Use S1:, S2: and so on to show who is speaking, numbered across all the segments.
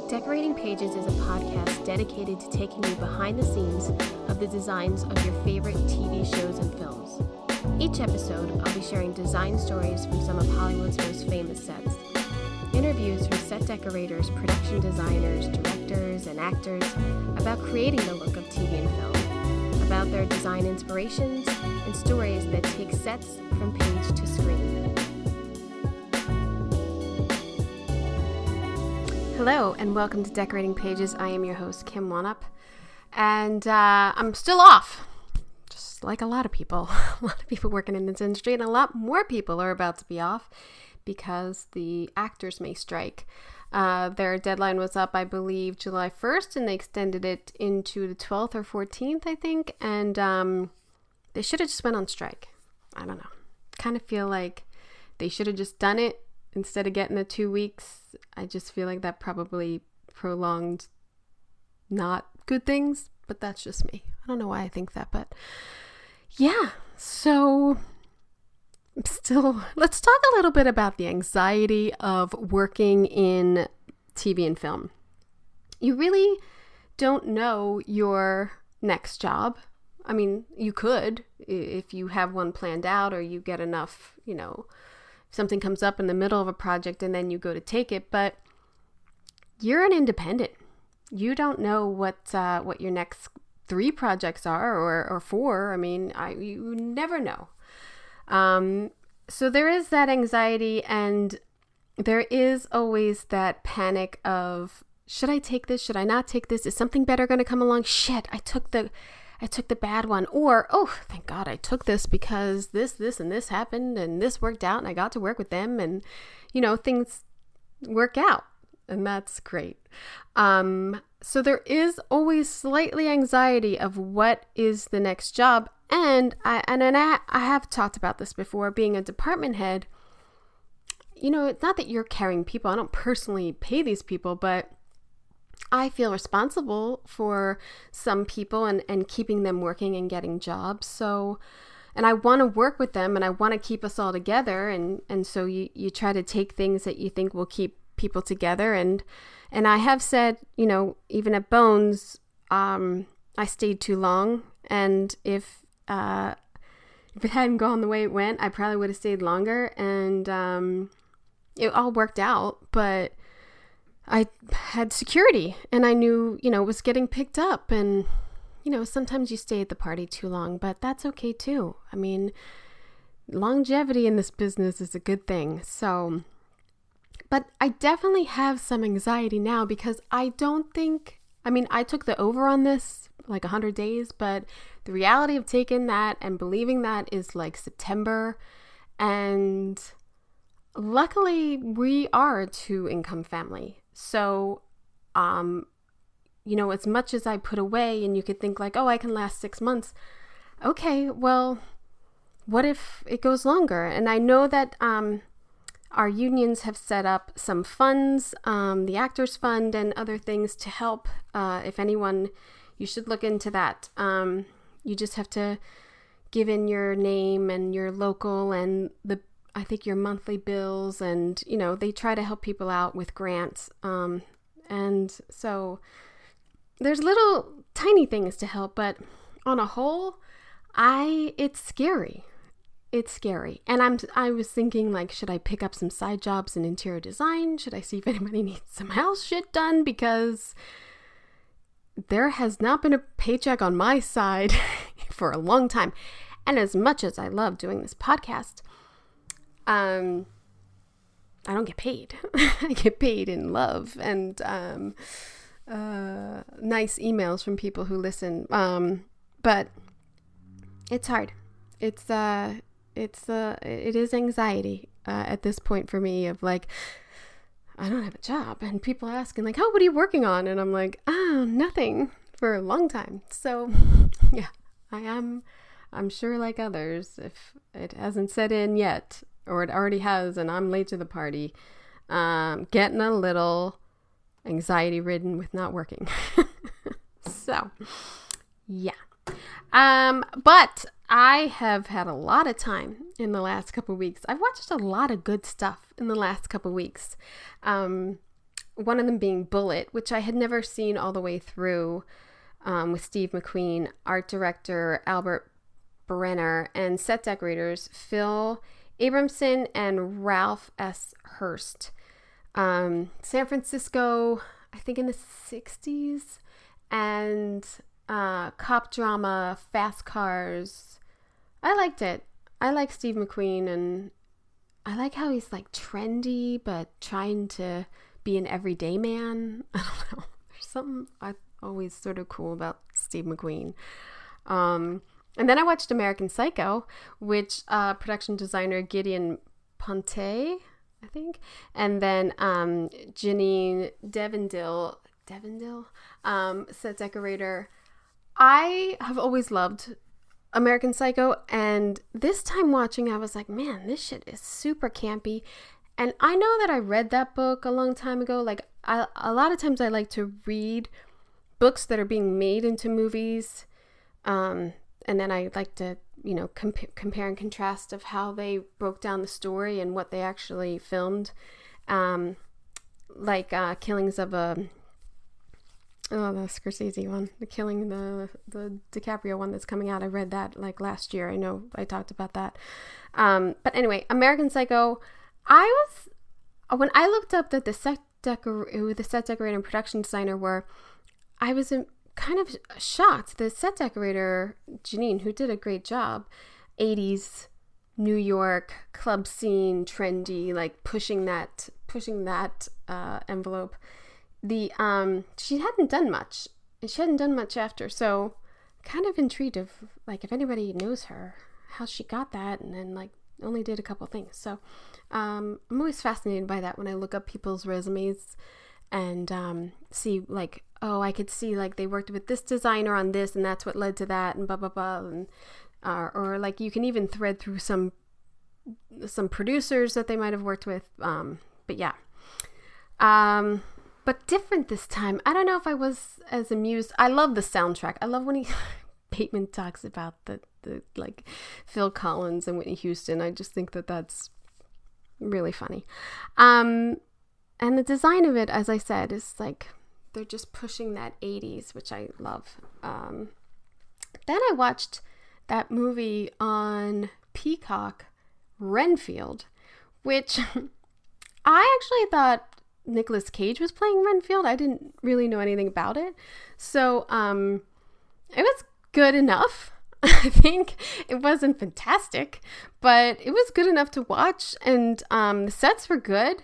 S1: Decorating Pages is a podcast dedicated to taking you behind the scenes of the designs of your favorite TV shows and films. Each episode, I'll be sharing design stories from some of Hollywood's most famous sets. Interviews from set decorators, production designers, directors, and actors about creating the look of TV and film, about their design inspirations, and stories that take sets from page to screen. Hello, and welcome to Decorating Pages. I am your host, Kim Wanup, and I'm still off, just like a lot of people. A lot of people working in this industry, and a lot more people are about to be off because the actors may strike. Their deadline was up, I believe, July 1st, and they extended it into the 12th or 14th, I think, and they should have just went on strike. I don't know. Kind of feel like they should have just done it instead of getting the 2 weeks. I just feel like that probably prolonged not good things, but that's just me. I don't know why I think that, but yeah. So let's talk a little bit about the anxiety of working in TV and film. You really don't know your next job. I mean, you could if you have one planned out or you get enough, something comes up in the middle of a project and then you go to take it, but you're an independent. You don't know what your next 3 projects are or 4. I mean, you never know. So there is that anxiety, and there is always that panic of, should I take this? Should I not take this? Is something better going to come along? Shit, I took the bad one. Or, oh, thank God I took this because this, and this happened and this worked out and I got to work with them and, things work out and that's great. So there is always slightly anxiety of what is the next job. And I have talked about this before, being a department head, it's not that you're carrying people. I don't personally pay these people, but I feel responsible for some people and keeping them working and getting jobs. So, and I want to work with them and I want to keep us all together. And so you try to take things that you think will keep people together. And I have said, even at Bones, I stayed too long. And if it hadn't gone the way it went, I probably would have stayed longer. And it all worked out, but I had security and I knew, it was getting picked up, and, sometimes you stay at the party too long, but that's okay too. I mean, longevity in this business is a good thing. So, but I definitely have some anxiety now because I took the over on this like 100 days, but the reality of taking that and believing that is like September. And luckily we are a 2-income family. So, as much as I put away and you could think like, oh, I can last 6 months. Okay, well, what if it goes longer? And I know that our unions have set up some funds, the Actors Fund and other things to help. If anyone, you should look into that. You just have to give in your name and your local and I think your monthly bills, and they try to help people out with grants, and so there's little tiny things to help, but on a whole, it's scary. And I was thinking, like, should I pick up some side jobs in interior design? Should I see if anybody needs some house shit done? Because there has not been a paycheck on my side for a long time, and as much as I love doing this podcast, I don't get paid. I get paid in love and nice emails from people who listen. But it's hard. It is anxiety at this point for me of like, I don't have a job, and people are asking like, oh, what are you working on? And I'm like, nothing for a long time. So yeah, I'm sure like others, if it hasn't set in yet, or it already has, and I'm late to the party, getting a little anxiety ridden with not working. So, yeah. But I have had a lot of time in the last couple of weeks. I've watched a lot of good stuff in the last couple of weeks. One of them being Bullet, which I had never seen all the way through, with Steve McQueen, art director Albert Brenner, and set decorators Phil Abramson and Ralph S. Hurst. San Francisco, I think in the 60s, and cop drama, fast cars. I liked it. I like Steve McQueen, and I like how he's like trendy but trying to be an everyday man. I don't know. There's something I always sort of cool about Steve McQueen. And then I watched American Psycho, which production designer Gideon Ponte, I think, and then Janine Devendil, set decorator. I have always loved American Psycho, and this time watching, I was like, man, this shit is super campy. And I know that I read that book a long time ago. Like, a lot of times I like to read books that are being made into movies, and then I like to, compare and contrast of how they broke down the story and what they actually filmed. Killings of the Scorsese one, the DiCaprio one that's coming out. I read that like last year. I know I talked about that. But anyway, American Psycho, when I looked up that the set decorator and production designer were, I was kind of shocked. The set decorator, Janine, who did a great job, 80s New York club scene, trendy, like pushing that envelope. She hadn't done much. She hadn't done much after, so kind of intrigued of like if anybody knows her, how she got that, and then like only did a couple things. So I'm always fascinated by that when I look up people's resumes and see like, oh, I could see like they worked with this designer on this and that's what led to that and blah blah blah, and or like you can even thread through some producers that they might have worked with, but yeah, but different this time. I don't know if I was as amused. I love the soundtrack. I love when he Bateman talks about the like Phil Collins and Whitney Houston. I just think that that's really funny. And the design of it, as I said, is like they're just pushing that 80s, which I love. Then I watched that movie on Peacock, Renfield, which I actually thought Nicolas Cage was playing Renfield. I didn't really know anything about it. So it was good enough. I think it wasn't fantastic, but it was good enough to watch, and the sets were good.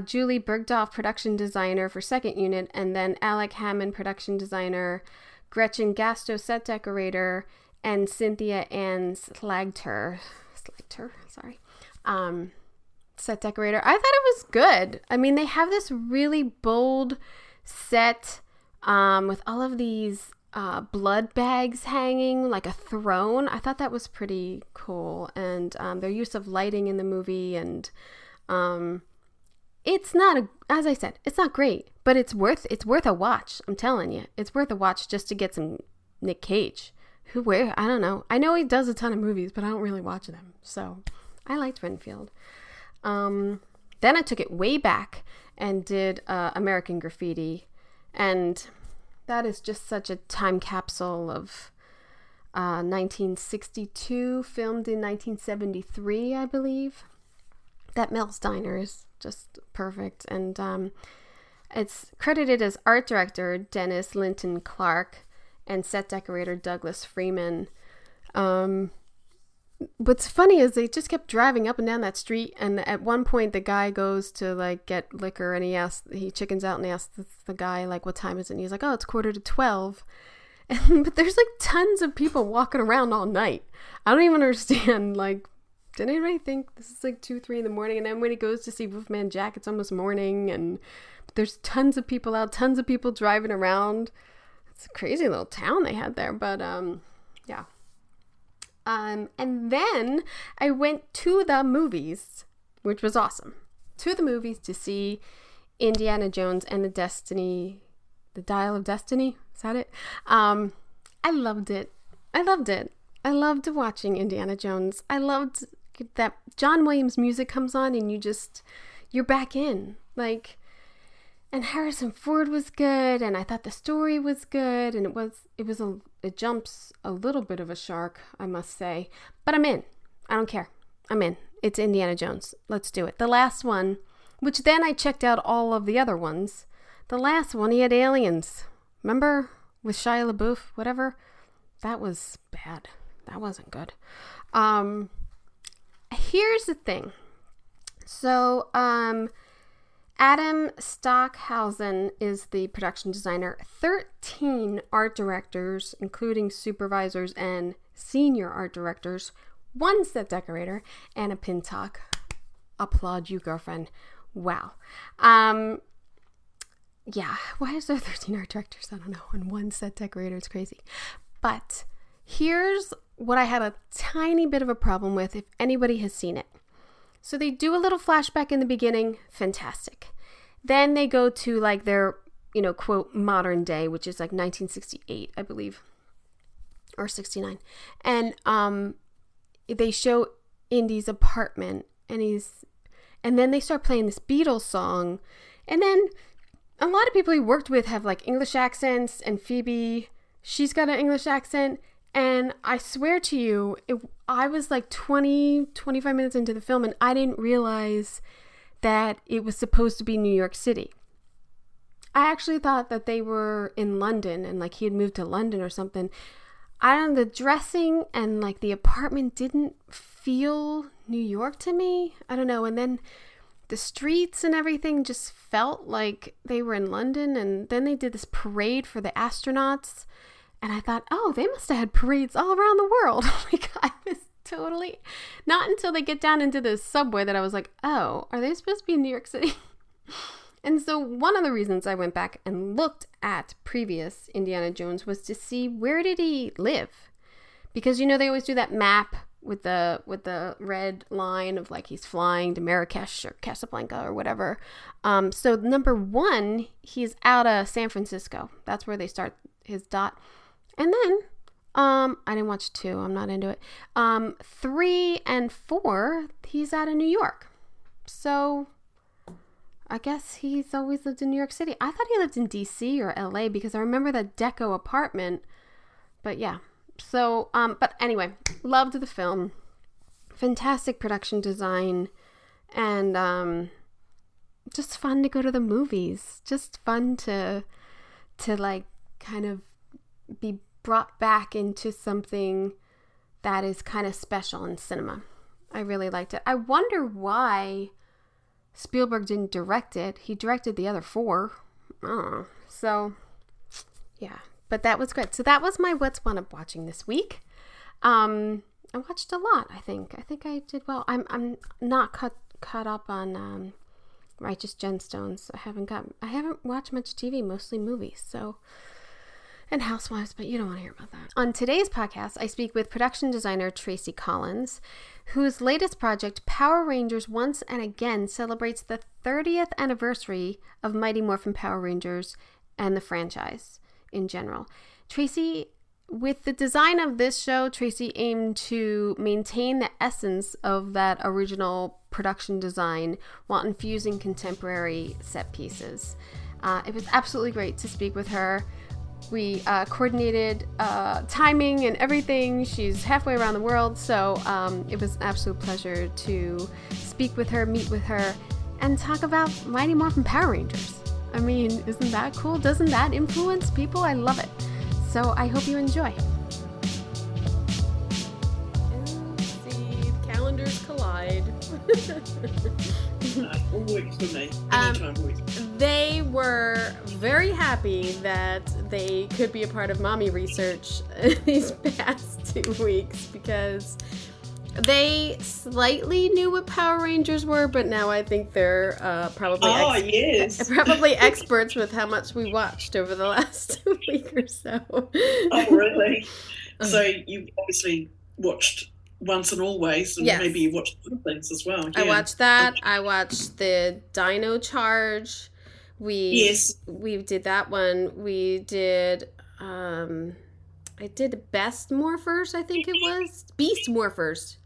S1: Julie Bergdorf, production designer for second unit, and then Alec Hammond, production designer, Gretchen Gasto, set decorator, and Cynthia Ann Slagter, set decorator. I thought it was good. I mean, they have this really bold set with all of these blood bags hanging like a throne. I thought that was pretty cool, and their use of lighting in the movie, and it's not as I said, it's not great, but it's worth a watch. I'm telling you, it's worth a watch just to get some Nick Cage. I don't know. I know he does a ton of movies, but I don't really watch them. So I liked Renfield. Then I took it way back and did American Graffiti, and that is just such a time capsule of 1962, filmed in 1973, I believe. That Mel's Diner is just perfect, and it's credited as art director Dennis Linton Clark and set decorator Douglas Freeman. What's funny is they just kept driving up and down that street, and at one point the guy goes to like get liquor, and he chickens out and he asks the guy like, what time is it? And he's like, oh, it's 11:45. But there's like tons of people walking around all night. I don't even understand, like, did anybody think this is like 2-3 in the morning? And then when he goes to see Wolfman Jack, it's almost morning, and there's tons of people out, tons of people driving around. It's a crazy little town they had there, but yeah. And then I went to the movies, which was awesome. To the movies to see Indiana Jones and the Dial of Destiny. Is that it? I loved it. I loved watching Indiana Jones. I loved that John Williams music comes on and you're back in. Like, and Harrison Ford was good, and I thought the story was good, and it jumps a little bit of a shark, I must say, but I'm in. I don't care. I'm in. It's Indiana Jones. Let's do it. The last one, which then I checked out all of the other ones. The last one, he had aliens. Remember? With Shia LaBeouf, whatever. That was bad. That wasn't good. Here's the thing. So, Adam Stockhausen is the production designer. 13 art directors, including supervisors and senior art directors, 1 set decorator, and a Pintock. Applaud you, girlfriend. Wow. Yeah, why is there 13 art directors? I don't know. And 1 set decorator, it's crazy. But here's what I had a tiny bit of a problem with, if anybody has seen it. So they do a little flashback in the beginning, fantastic. Then they go to like their, quote, modern day, which is like 1968, I believe, or 69. And they show Indy's apartment, and then they start playing this Beatles song, and then a lot of people he worked with have like English accents, and Phoebe, she's got an English accent. And I swear to you, I was like 25 minutes into the film, and I didn't realize that it was supposed to be New York City. I actually thought that they were in London, and like he had moved to London or something. I don't know, the dressing and like the apartment didn't feel New York to me. I don't know. And then the streets and everything just felt like they were in London. And then they did this parade for the astronauts. And I thought, oh, they must have had parades all around the world. Like, I was totally, not until they get down into the subway that I was like, oh, are they supposed to be in New York City? And so one of the reasons I went back and looked at previous Indiana Jones was to see, where did he live? Because, they always do that map with the red line of like he's flying to Marrakesh or Casablanca or whatever. So number 1, he's out of San Francisco. That's where they start his dot. And then, I didn't watch 2. I'm not into it. 3 and 4, he's out of New York. So I guess he's always lived in New York City. I thought he lived in DC or LA because I remember that deco apartment. But yeah. So, but anyway, loved the film. Fantastic production design. And just fun to go to the movies. Just fun to like kind of be brought back into something that is kind of special in cinema. I really liked it. I wonder why Spielberg didn't direct it. He directed the other 4. Oh, so yeah, but that was good. So that was my what's one up watching this week. I watched a lot. I think I did well. I'm not caught up on Righteous Gemstones. I haven't watched much TV, mostly movies. So. And Housewives, but you don't want to hear about that. On today's podcast, I speak with production designer Tracey Collins, whose latest project, Power Rangers Once and Again, celebrates the 30th anniversary of Mighty Morphin Power Rangers and the franchise in general. Tracey, with the design of this show, Tracey aimed to maintain the essence of that original production design while infusing contemporary set pieces. It was absolutely great to speak with her. We coordinated timing and everything. She's halfway around the world, so it was an absolute pleasure to speak with her, meet with her, and talk about Mighty Morphin Power Rangers. I mean, isn't that cool? Doesn't that influence people? I love it. So I hope you enjoy. And calendars collide.
S2: All works for me. Anytime works.
S1: They were very happy that they could be a part of Mommy Research these past 2 weeks because they slightly knew what Power Rangers were, but now I think they're probably experts with how much we watched over the last week or so.
S2: Oh, really? So you obviously watched Once and Always, and maybe you watched other things as well. Yeah.
S1: I watched that. I watched the Dino Charge. We did that one. We did I did Best Morphers, I think it was. Beast Morphers.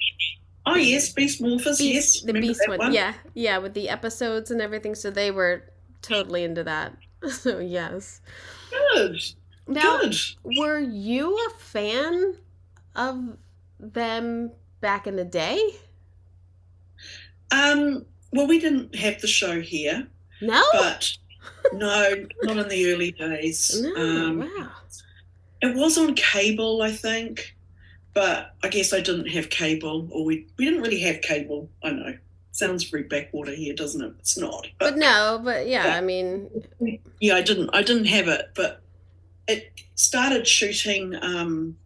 S2: Oh, yes, Beast Morphers, yes.
S1: The
S2: Remember
S1: Beast
S2: that
S1: one. Yeah, with the episodes and everything. So they were totally into that. So, yes.
S2: Good.
S1: Now,
S2: Good.
S1: were you a fan of them back in the day?
S2: Well, we didn't have the show here.
S1: No?
S2: But no, not in the early days.
S1: No, wow.
S2: It was on cable, I think, but I guess I didn't have cable, or we didn't really have cable. I know. Sounds very backwater here, doesn't it? It's not.
S1: But yeah, I mean,
S2: yeah, I didn't have it, but it started shooting in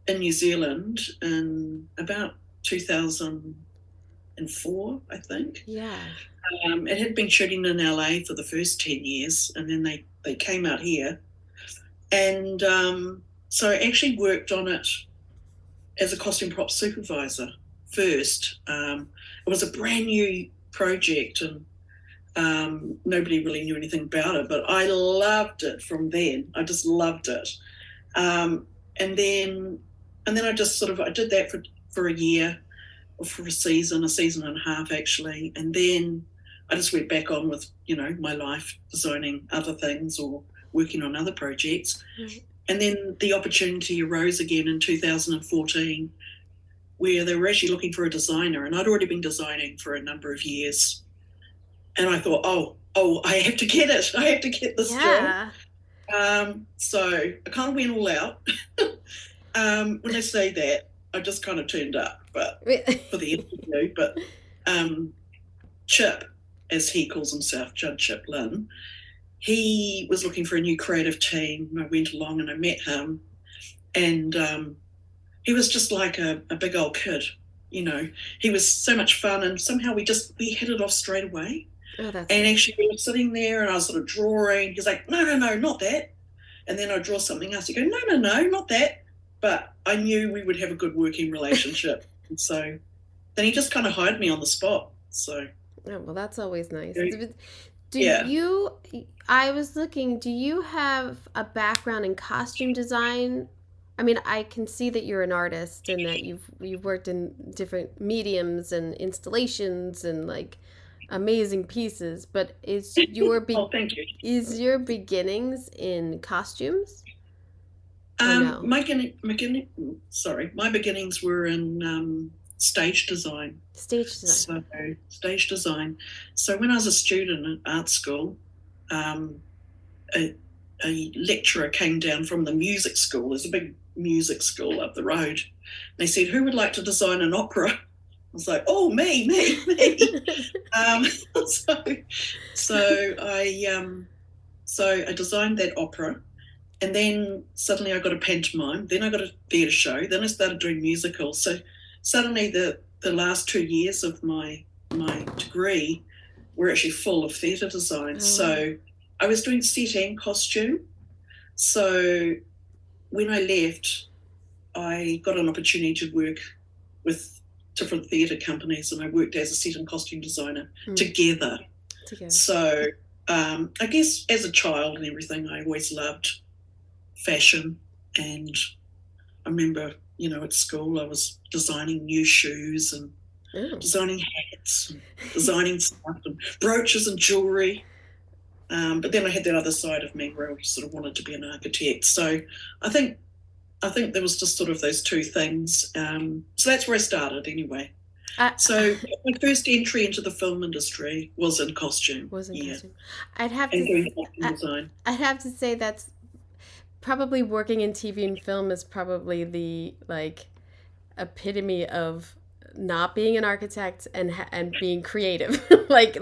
S2: New Zealand in about 2004, I think.
S1: Yeah.
S2: It had been shooting in LA for the first 10 years, and then they came out here. And so I actually worked on it as a costume prop supervisor first. It was a brand new project, and nobody really knew anything about it, but I loved it from then. I just loved it. And then I just I did that for a year, or for a season and a half actually. And then I just went back on with, my life, designing other things or working on other projects.
S1: Right.
S2: And then the opportunity arose again in 2014, where they were actually looking for a designer, and I'd already been designing for a number of years. And I thought, oh, I have to get it. I have to get this job. So I kind of went all out. When I say that, I just kind of turned up, but for the interview. But Chip, as he calls himself, Judd Chip Lynn, he was looking for a new creative team. I went along and I met him, and he was just like a big old kid. He was so much fun, and somehow we hit it off straight away.
S1: Oh, that's
S2: and actually we were sitting there, and I was sort of drawing. He's like, no, not that. And then I draw something else. He'd go, no, not that. But I knew we would have a good working relationship. And so then he just kind of hired me on the spot. So.
S1: Oh, well, that's always nice. I was looking, do you have a background in costume design? I mean, I can see that you're an artist and that you've worked in different mediums and installations and like amazing pieces, but is your
S2: thank you.
S1: Is your beginnings in costumes?
S2: No? My beginnings were in stage design.
S1: Stage design.
S2: So stage design. So when I was a student at art school, a lecturer came down from the music school. There's a big music school up the road. They said, "Who would like to design an opera?" I was like, "Oh, me." So I designed that opera. And then suddenly I got a pantomime, then I got a theatre show, then I started doing musicals. So suddenly the last 2 years of my degree were actually full of theatre design. Oh. So I was doing set and costume. So when I left, I got an opportunity to work with different theatre companies, and I worked as a set and costume designer together. So I guess as a child and everything, I always loved fashion, and I remember, at school I was designing new shoes and designing hats and designing stuff and brooches and jewellery. But then I had that other side of me where I sort of wanted to be an architect. So I think there was just sort of those two things. So that's where I started anyway. So my first entry into the film industry was in costume.
S1: Costume. I'd have to say that's probably working in TV and film is probably the epitome of not being an architect and being creative, like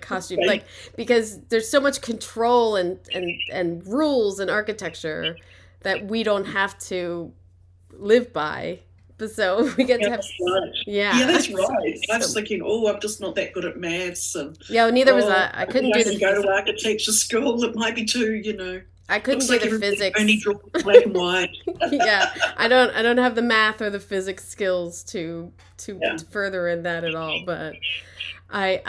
S1: costume,
S2: okay.
S1: Because there's so much control and rules in architecture that we don't have to live by. So we get to have,
S2: right. Yeah, that's right. I was thinking, I'm just not that good at maths, and
S1: neither was I. I couldn't do the
S2: go to architecture school. It might be too,
S1: I couldn't do the physics.
S2: Only draw black and white.
S1: Yeah, I don't have the math or the physics skills to further in that at all. But I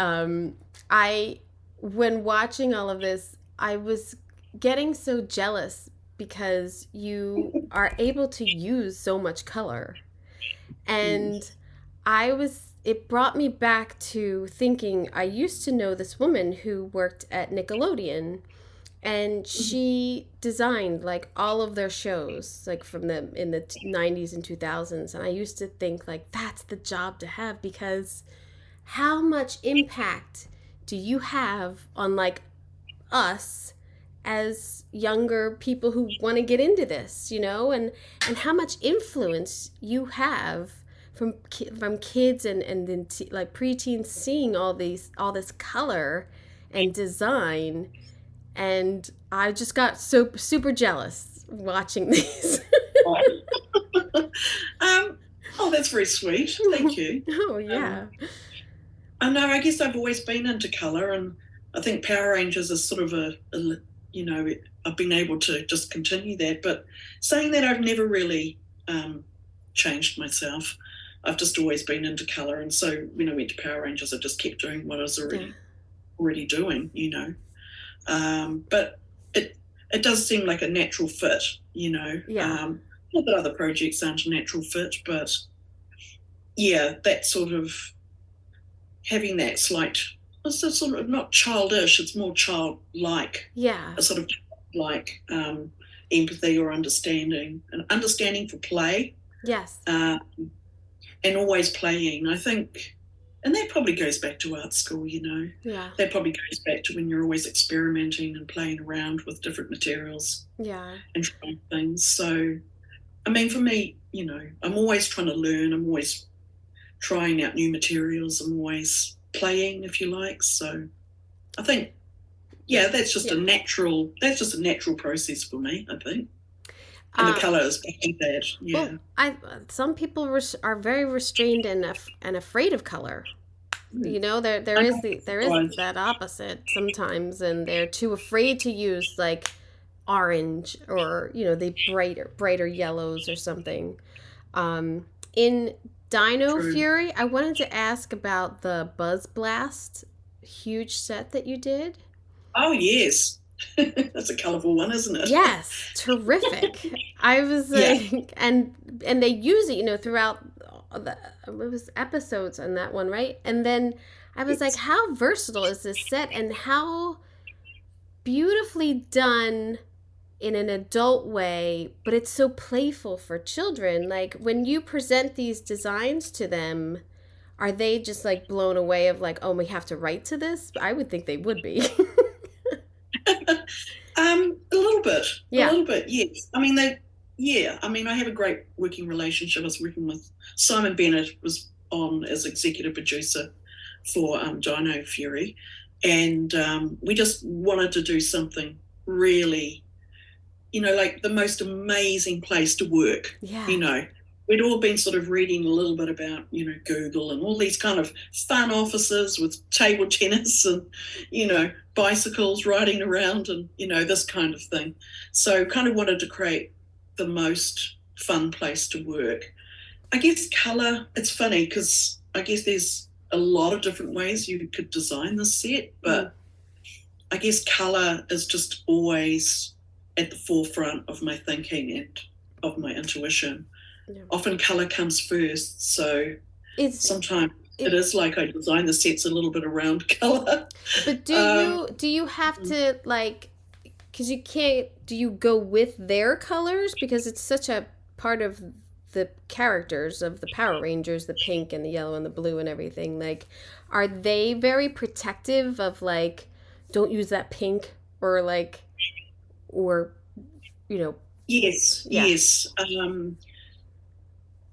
S1: when watching all of this, I was getting so jealous because you are able to use so much color, and it brought me back to thinking I used to know this woman who worked at Nickelodeon, and she designed like all of their shows like from the in the 90s and 2000s, and I used to think like that's the job to have, because how much impact do you have on like us as younger people who want to get into this, and how much influence you have from kids and then like preteens seeing all this color and design, and I just got so super jealous watching these.
S2: Oh, that's very sweet. Thank you.
S1: Oh yeah.
S2: I know. I guess I've always been into color, and I think Power Rangers is sort of I've been able to just continue that. But saying that, I've never really changed myself. I've just always been into color, and so when I went to Power Rangers, I just kept doing what I was already doing, But it does seem like a natural fit,
S1: Yeah.
S2: Not that other projects aren't a natural fit, but yeah, that sort of having that slight, it's sort of not childish, it's more childlike.
S1: Yeah.
S2: A sort of like empathy or understanding, and understanding for play.
S1: Yes.
S2: And always playing, I think. And that probably goes back to art school,
S1: Yeah.
S2: That probably goes back to when you're always experimenting and playing around with different materials.
S1: Yeah.
S2: And trying things. So, I mean, for me, I'm always trying to learn. I'm always trying out new materials. I'm always playing, if you like. So, I think, that's just a natural process for me, I think. And the colour is back to that. Yeah.
S1: Well, some people are very restrained and afraid of color. There is that opposite sometimes, and they're too afraid to use like orange or the brighter yellows or something. In Dino Fury, I wanted to ask about the Buzz Blast huge set that you did.
S2: Oh yes. That's a colourful one, isn't it?
S1: Yes, terrific. I was like, and they use it, throughout it was episodes on that one, right? And then I was like, how versatile is this set, and how beautifully done in an adult way, but it's so playful for children. Like when you present these designs to them, are they just like blown away of like, oh, we have to write to this? I would think they would be.
S2: A little bit.
S1: Yeah.
S2: A little bit, yes. I mean, I have a great working relationship. I was working with Simon Bennett, was on as executive producer for Dino Fury, and we just wanted to do something really, like the most amazing place to work.
S1: Yeah.
S2: We'd all been sort of reading a little bit about, Google and all these kind of fun offices with table tennis and, bicycles riding around and, this kind of thing. So kind of wanted to create the most fun place to work. I guess colour, it's funny because I guess there's a lot of different ways you could design this set, but I guess colour is just always at the forefront of my thinking and of my intuition. Yeah. Often colour comes first, so sometimes it is like I design the sets a little bit around colour.
S1: But do you have to like, because you can't, do you go with their colors because it's such a part of the characters of the Power Rangers, the pink and the yellow and the blue and everything? Like, are they very protective of like, don't use that pink or like, or
S2: Yes.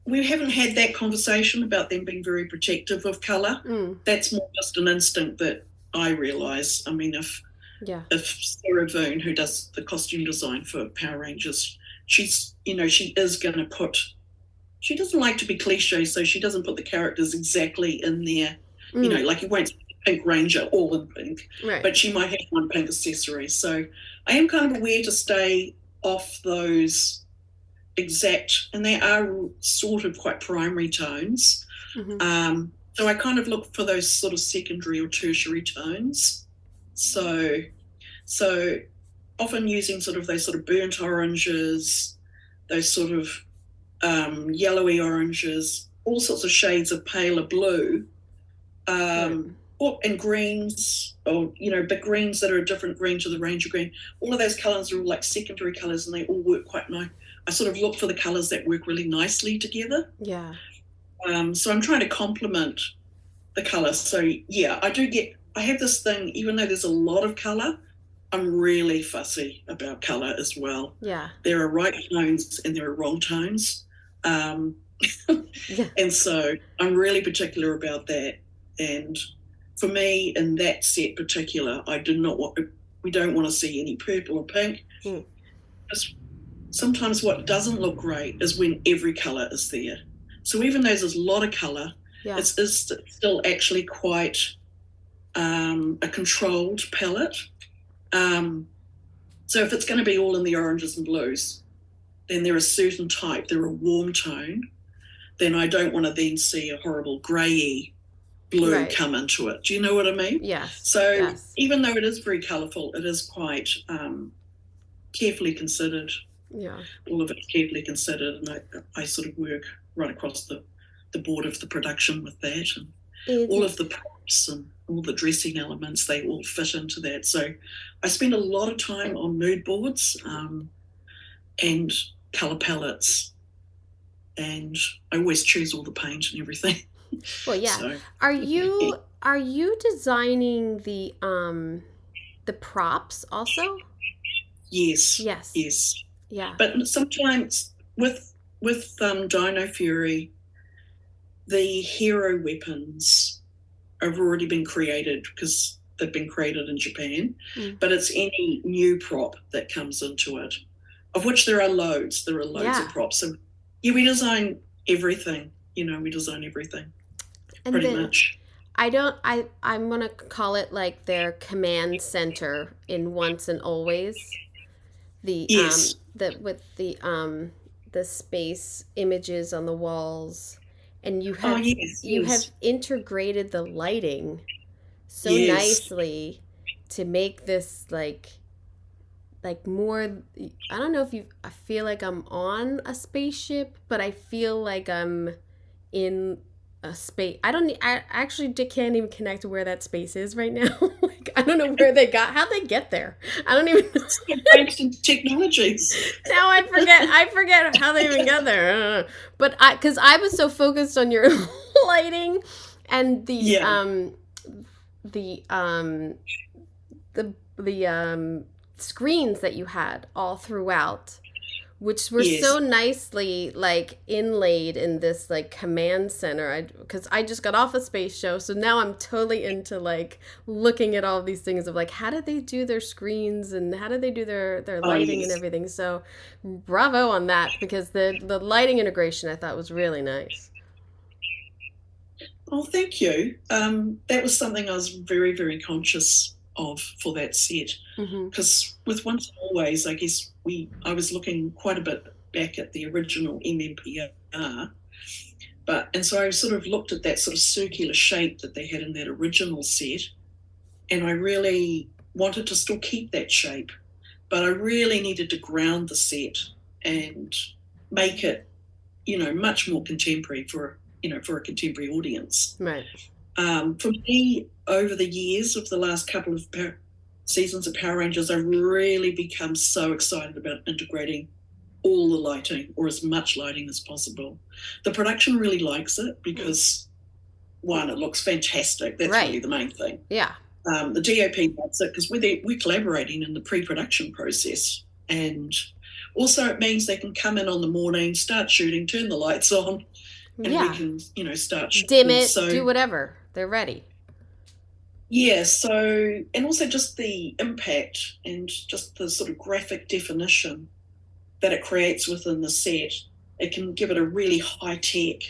S2: We haven't had that conversation about them being very protective of colour. That's more just an instinct that I realise. I mean, if Sarah Voon, who does the costume design for Power Rangers, she's, she is going to put, she doesn't like to be cliche, so she doesn't put the characters exactly in there. Like you won't see the Pink Ranger all in pink, right, but she might have one pink accessory. So I am kind of aware to stay off those exact, and they are sort of quite primary tones. So I kind of look for those sort of secondary or tertiary tones. So often using sort of those sort of burnt oranges, those sort of yellowy oranges, all sorts of shades of paler blue,
S1: Right.
S2: and greens, or but greens that are a different green to the Ranger green. All of those colours are all like secondary colours, and they all work quite nice. I sort of look for the colours that work really nicely together.
S1: Yeah.
S2: So I'm trying to complement the colour. So yeah, I have this thing, even though there's a lot of colour, I'm really fussy about colour as well.
S1: Yeah.
S2: There are right tones and there are wrong tones.
S1: Yeah.
S2: And so I'm really particular about that. And for me, in that set particular, we don't want to see any purple or pink. Sometimes what doesn't look great is when every colour is there. So even though there's a lot of colour, it's still actually quite a controlled palette. So if it's going to be all in the oranges and blues, then they're a certain type, they're a warm tone, then I don't want to then see a horrible grey blue come into it. Do you know what I mean?
S1: Yes.
S2: So even though it is very colourful, it is quite carefully considered.
S1: Yeah.
S2: All of it's carefully considered, and I sort of work right across the board of the production with that, and all of the props and all the dressing elements, they all fit into that. So I spend a lot of time on mood boards and colour palettes, and I always choose all the paint and everything.
S1: Well, yeah. So, are you designing the props also?
S2: Yes. Yeah. But sometimes with Dino Fury, the hero weapons have already been created because they've been created in Japan. But it's any new prop that comes into it, of which there are loads. There are loads of props. So yeah, we design everything. We design everything. And pretty much.
S1: I'm going to call it like their command center in Once and Always. With the space images on the walls, and you have have integrated the lighting so nicely to make this like more. I don't know if I feel like I'm on a spaceship, but I feel like I'm in a space. I actually can't even connect to where that space is right now. Like, I don't know how'd they get there. I don't even know.
S2: Thanks to technologies.
S1: Now I forget how they even got there. I don't know. But because I was so focused on your lighting and the screens that you had all throughout, which were so nicely like inlaid in this like command center. Because I just got off a space show, so now I'm totally into like looking at all these things of like how did they do their screens and how did they do their lighting and everything. So bravo on that, because the lighting integration I thought was really nice.
S2: Oh, thank you. That was something I was very, very conscious of for that set, because with Once and Always, I guess I was looking quite a bit back at the original MMPR, and so I sort of looked at that sort of circular shape that they had in that original set, and I really wanted to still keep that shape, but I really needed to ground the set and make it, much more contemporary for a contemporary audience.
S1: Right.
S2: For me, over the years of the last couple of seasons of Power Rangers, I've really become so excited about integrating all the lighting, or as much lighting as possible. The production really likes it because, one, it looks fantastic. That's really the main thing.
S1: Yeah.
S2: The DOP likes it because we're collaborating in the pre-production process, and also it means they can come in on the morning, start shooting, turn the lights on, and we can, start shooting.
S1: Dim it, do whatever. They're ready.
S2: Yeah, so, and also just the impact and just the sort of graphic definition that it creates within the set. It can give it a really high-tech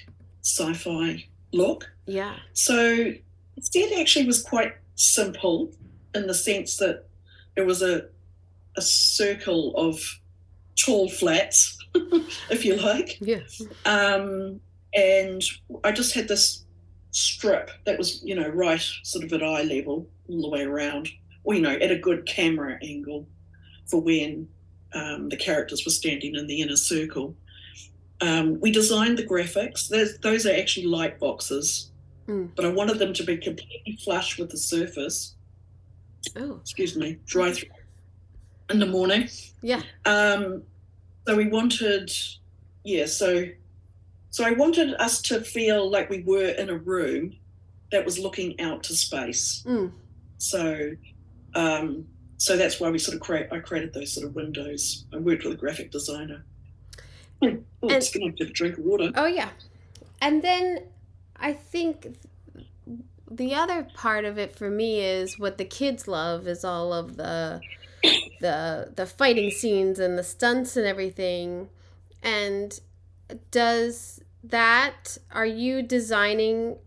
S2: sci-fi look.
S1: Yeah.
S2: So the set actually was quite simple in the sense that it was a circle of tall flats, if you like.
S1: Yeah.
S2: And I just had this strip that was, right sort of at eye level all the way around, or, at a good camera angle for when the characters were standing in the inner circle. We designed the graphics. Those are actually light boxes, but I wanted them to be completely flush with the surface.
S1: Oh,
S2: excuse me, dry through in the morning.
S1: Yeah.
S2: So we wanted, so I wanted us to feel like we were in a room that was looking out to space. So that's why we sort of I created those sort of windows. I worked with a graphic designer. It's going to have a drink of water.
S1: Oh, yeah. And then I think the other part of it for me is what the kids love is all of the fighting scenes and the stunts and everything. And are you designing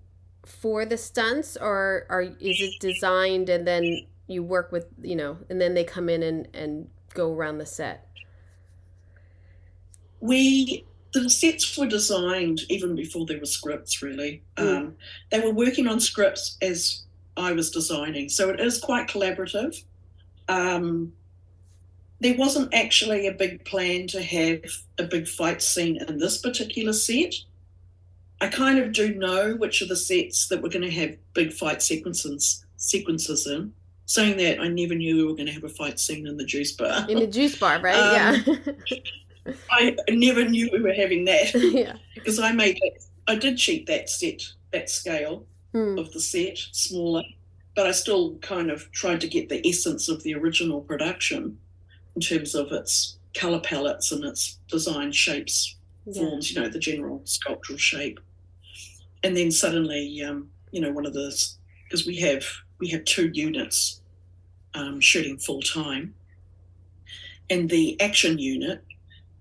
S1: for the stunts, or is it designed and then you work with, and then they come in and go around the set?
S2: The sets were designed even before there were scripts, really. They were working on scripts as I was designing, so it is quite collaborative. There wasn't actually a big plan to have a big fight scene in this particular set. I kind of do know which of the sets that we're going to have big fight sequences in. Saying that, I never knew we were going to have a fight scene in the juice bar.
S1: In the juice bar, right? Yeah.
S2: I never knew we were having that.
S1: Yeah.
S2: Because I did cheat that scale of the set smaller, but I still kind of tried to get the essence of the original production in terms of its colour palettes and its design shapes, forms, the general sculptural shape. And then suddenly, one of those, because we have 2 units shooting full time, and the action unit,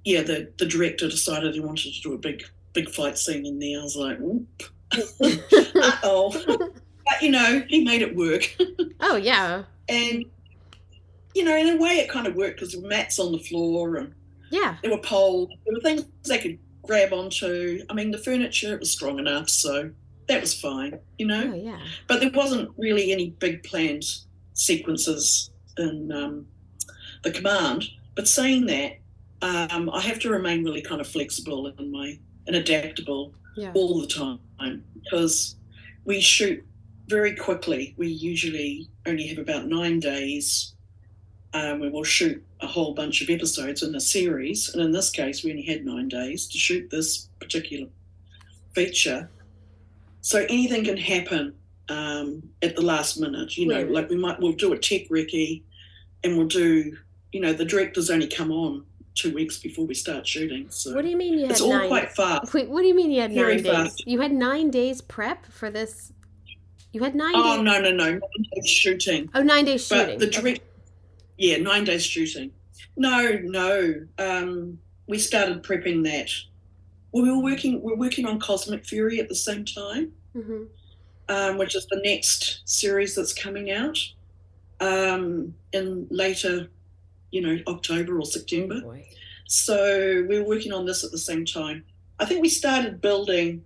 S2: the director decided he wanted to do a big fight scene in there. I was like, whoop. Uh-oh. But, he made it work.
S1: Oh, yeah.
S2: And, in a way it kind of worked because there were mats on the floor and there were poles. There were things they could grab onto. I mean, the furniture, it was strong enough, so that was fine,
S1: Oh, yeah.
S2: But there wasn't really any big planned sequences in the command. But saying that, I have to remain really kind of flexible and adaptable all the time, because we shoot very quickly. We usually only have about 9 days. We will shoot a whole bunch of episodes in a series, and in this case we only had 9 days to shoot this particular feature. So anything can happen at the last minute, like we'll do a tech recce, and we'll do, the directors only come on 2 weeks before we start shooting. So
S1: what do you mean you had
S2: it's all quite fast.
S1: Wait, what do you mean you had
S2: Very
S1: 9 days?
S2: fast.
S1: You had 9 days prep for this? You had 9 days?
S2: Oh, no, 9 days shooting.
S1: Oh, 9 days shooting.
S2: But the 9 days shooting. No. We started prepping that. Well, we're working on Cosmic Fury at the same time, which is the next series that's coming out in later, October or September.
S1: Boy.
S2: So we were working on this at the same time. I think we started building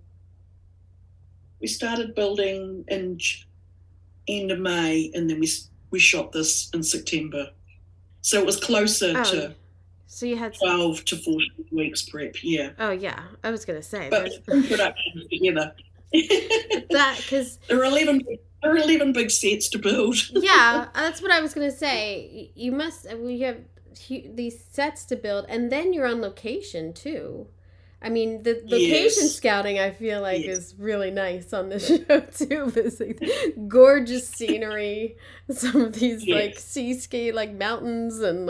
S2: in end of May, and then we shot this in September. So it was closer to
S1: so you had
S2: 12 to 14 weeks prep, yeah.
S1: Oh, yeah. I was going to say.
S2: But production together.
S1: Because
S2: there are 11 big sets to build.
S1: Yeah, that's what I was going to say. You have these sets to build, and then you're on location, too. I mean, the location scouting, I feel like, is really nice on the show, too. This gorgeous scenery, some of these, seascape, mountains, and,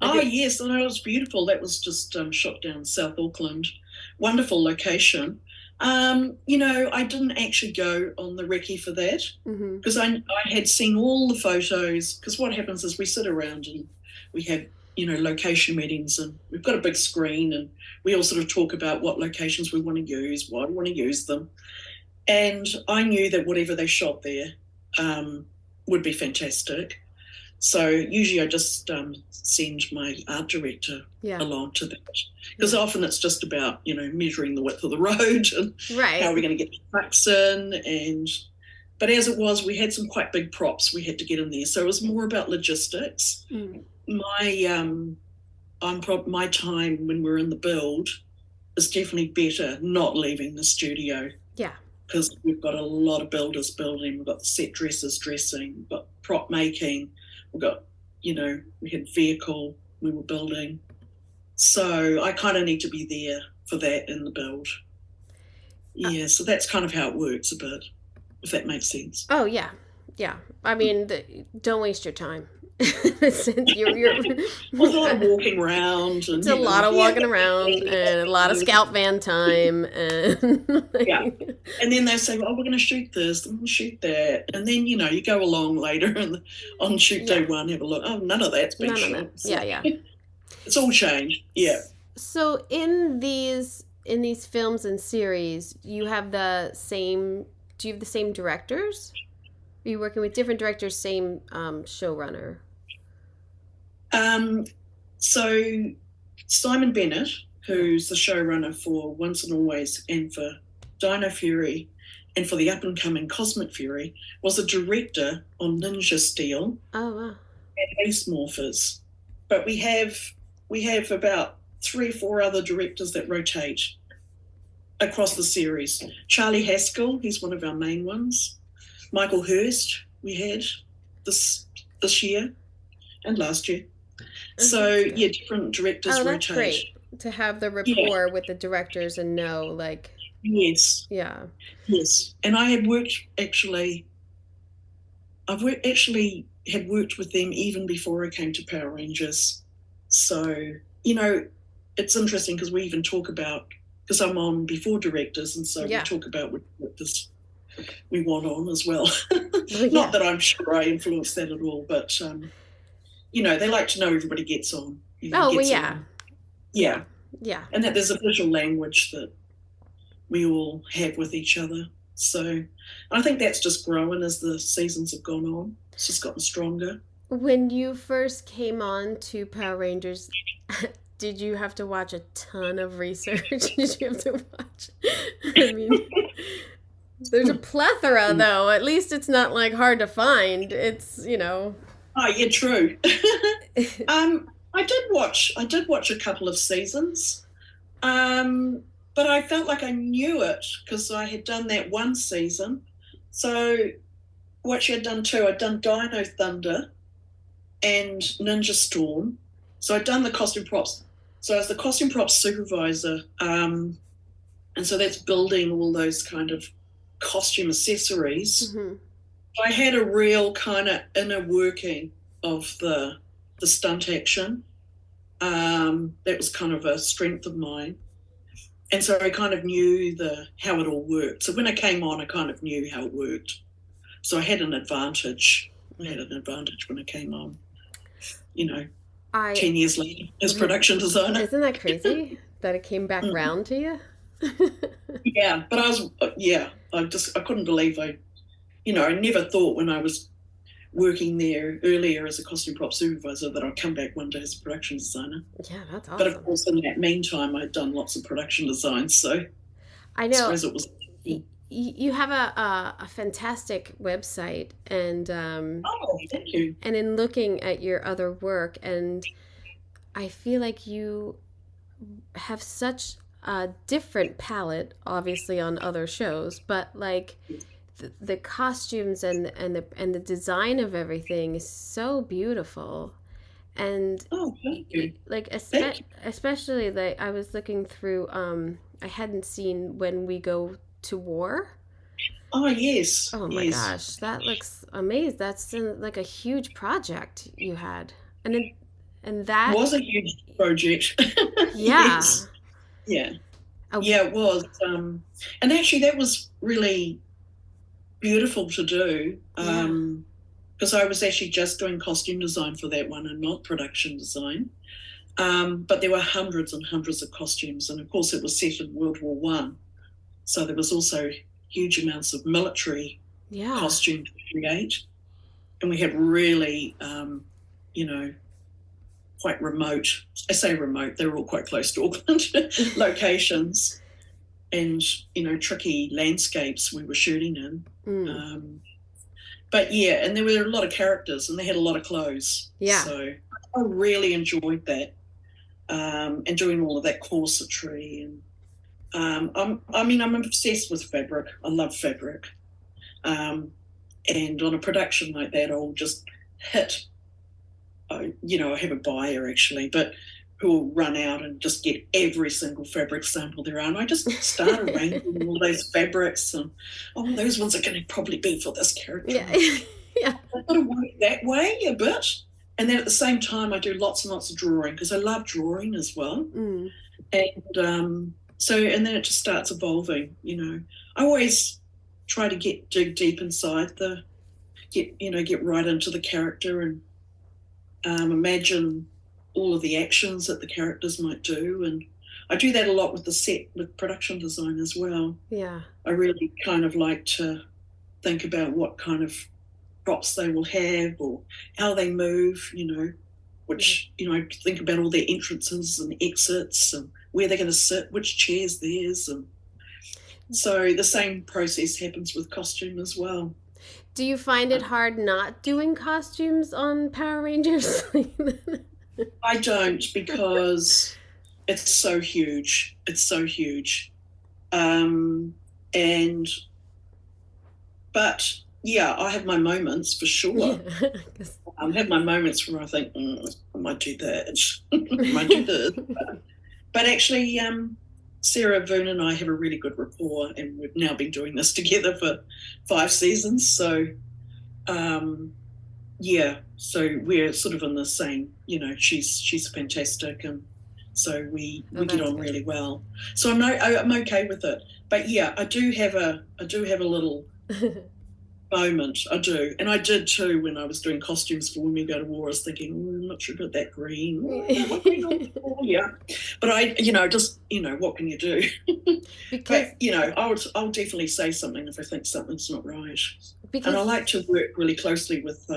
S2: yes, I know, it was beautiful. That was just shot down in South Auckland. Wonderful location. I didn't actually go on the recce for that, because I had seen all the photos, because what happens is we sit around and we have, location meetings, and we've got a big screen, and we all sort of talk about what locations we want to use, why we want to use them. And I knew that whatever they shot there would be fantastic. So usually I just send my art director along to that, because often it's just about, measuring the width of the road and how are we going to get the trucks in. But as it was, we had some quite big props we had to get in there. So it was more about logistics. My time when we're in the build it's definitely better not leaving the studio
S1: Yeah.
S2: because we've got a lot of builders building. We've got the set dressers dressing. We've got prop making. We've got, we had vehicle we were building. So I kind of need to be there for that in the build. Yeah, so that's kind of how it works a bit, if that makes sense.
S1: Oh, yeah. Yeah. I mean, don't waste your time. you're
S2: Well, a lot of walking around. And,
S1: it's a lot of walking around and a lot of scout van time. And
S2: yeah. And then they say, well, we're going to shoot this, we're going to shoot that. And then, you go along later and on shoot day one, have a look. Oh, none of that's been shot.
S1: So, yeah.
S2: It's all changed. Yeah.
S1: So in these films and series, you have the same directors? Are you working with different directors, same showrunner?
S2: So Simon Bennett, who's the showrunner for Once and Always and for Dino Fury and for the up-and-coming Cosmic Fury, was a director on Ninja Steel
S1: and
S2: Beast Morphers. But we have about 3 or 4 other directors that rotate across the series. Charlie Haskell, he's one of our main ones. Michael Hurst we had this year and last year. So, different directors rotate.
S1: That's great to have the rapport with the directors and know, like...
S2: Yes.
S1: Yeah.
S2: Yes. And I had had worked with them even before I came to Power Rangers. So, it's interesting because we even talk about, because I'm on before directors, and so we talk about what directors we want on as well. Not that I'm sure I influence that at all, but, they like to know everybody gets on. On. Yeah.
S1: Yeah.
S2: And that there's a visual language that we all have with each other. So I think that's just growing as the seasons have gone on. It's just gotten stronger.
S1: When you first came on to Power Rangers, did you have to watch a ton of research? Did you have to watch? I mean, there's a plethora, though. At least it's not like hard to find. It's,
S2: Oh, yeah, true. I did watch a couple of seasons, but I felt like I knew it because I had done that one season. So what she had done too, I'd done Dino Thunder and Ninja Storm. So I'd done the costume props. So I was the costume props supervisor, and so that's building all those kind of costume accessories.
S1: Mm-hmm.
S2: I had a real kind of inner working of the stunt action. That was kind of a strength of mine. And so I kind of knew how it all worked. So when I came on, I kind of knew how it worked. So I had an advantage. I had an advantage when I came on, 10 years later as production designer.
S1: Isn't that crazy that it came back round to you?
S2: Yeah, but I couldn't believe I never thought when I was working there earlier as a costume prop supervisor that I'd come back one day as a production designer.
S1: Yeah, that's awesome.
S2: But of course, in that meantime, I'd done lots of production designs, so
S1: I know.
S2: I suppose it was.
S1: You have a fantastic website, and
S2: thank you.
S1: And in looking at your other work, and I feel like you have such a different palette, obviously on other shows, but like the costumes and the design of everything is so beautiful. And
S2: thank you.
S1: Like especially like I was looking through. I hadn't seen When We Go to War.
S2: Oh yes.
S1: Oh my gosh, that looks amazing. That's like a huge project you had, and that
S2: was a huge project.
S1: Yeah.
S2: Yes. Yeah. Yeah, it was. And actually, that was really beautiful to do. Because I was actually just doing costume design for that one and not production design. But there were hundreds and hundreds of costumes, and of course, it was set in World War One. So there was also huge amounts of military costume to create. And we had really, quite remote, I say remote, they were all quite close to Auckland locations and, tricky landscapes we were shooting in. But yeah, and there were a lot of characters and they had a lot of clothes.
S1: Yeah.
S2: So I really enjoyed that. And doing all of that corsetry and I'm obsessed with fabric. I love fabric. And on a production like that, I'll just hit, I have a buyer actually, but who will run out and just get every single fabric sample there are. And I just start arranging all those fabrics and, those ones are going to probably be for this character.
S1: Yeah. Yeah.
S2: I've got to work that way a bit. And then at the same time, I do lots and lots of drawing because I love drawing as well.
S1: Mm.
S2: And and then it just starts evolving, I always try to dig deep inside get right into the character and imagine all of the actions that the characters might do. And I do that a lot with production design as well.
S1: Yeah.
S2: I really kind of like to think about what kind of props they will have or how they move, which, I think about all their entrances and exits and where they're going to sit, which chair's theirs. And so the same process happens with costume as well.
S1: Do you find it hard not doing costumes on Power Rangers?
S2: I don't, because it's so huge. It's so huge. But yeah, I have my moments for sure.
S1: Yeah.
S2: I have my moments where I think, I might do that. I might do this. But actually, Sarah, Voon and I have a really good rapport, and we've now been doing this together for 5 seasons. So, so we're sort of in the same, she's fantastic, and so we get on really well. So I'm okay with it. But yeah, I do have a little moment. I do, and I did too when I was doing costumes for When We Go to War. I was thinking, I'm not sure about that green. Yeah, but what can you do?
S1: Because
S2: but I'll definitely say something if I think something's not right. And I like to work really closely with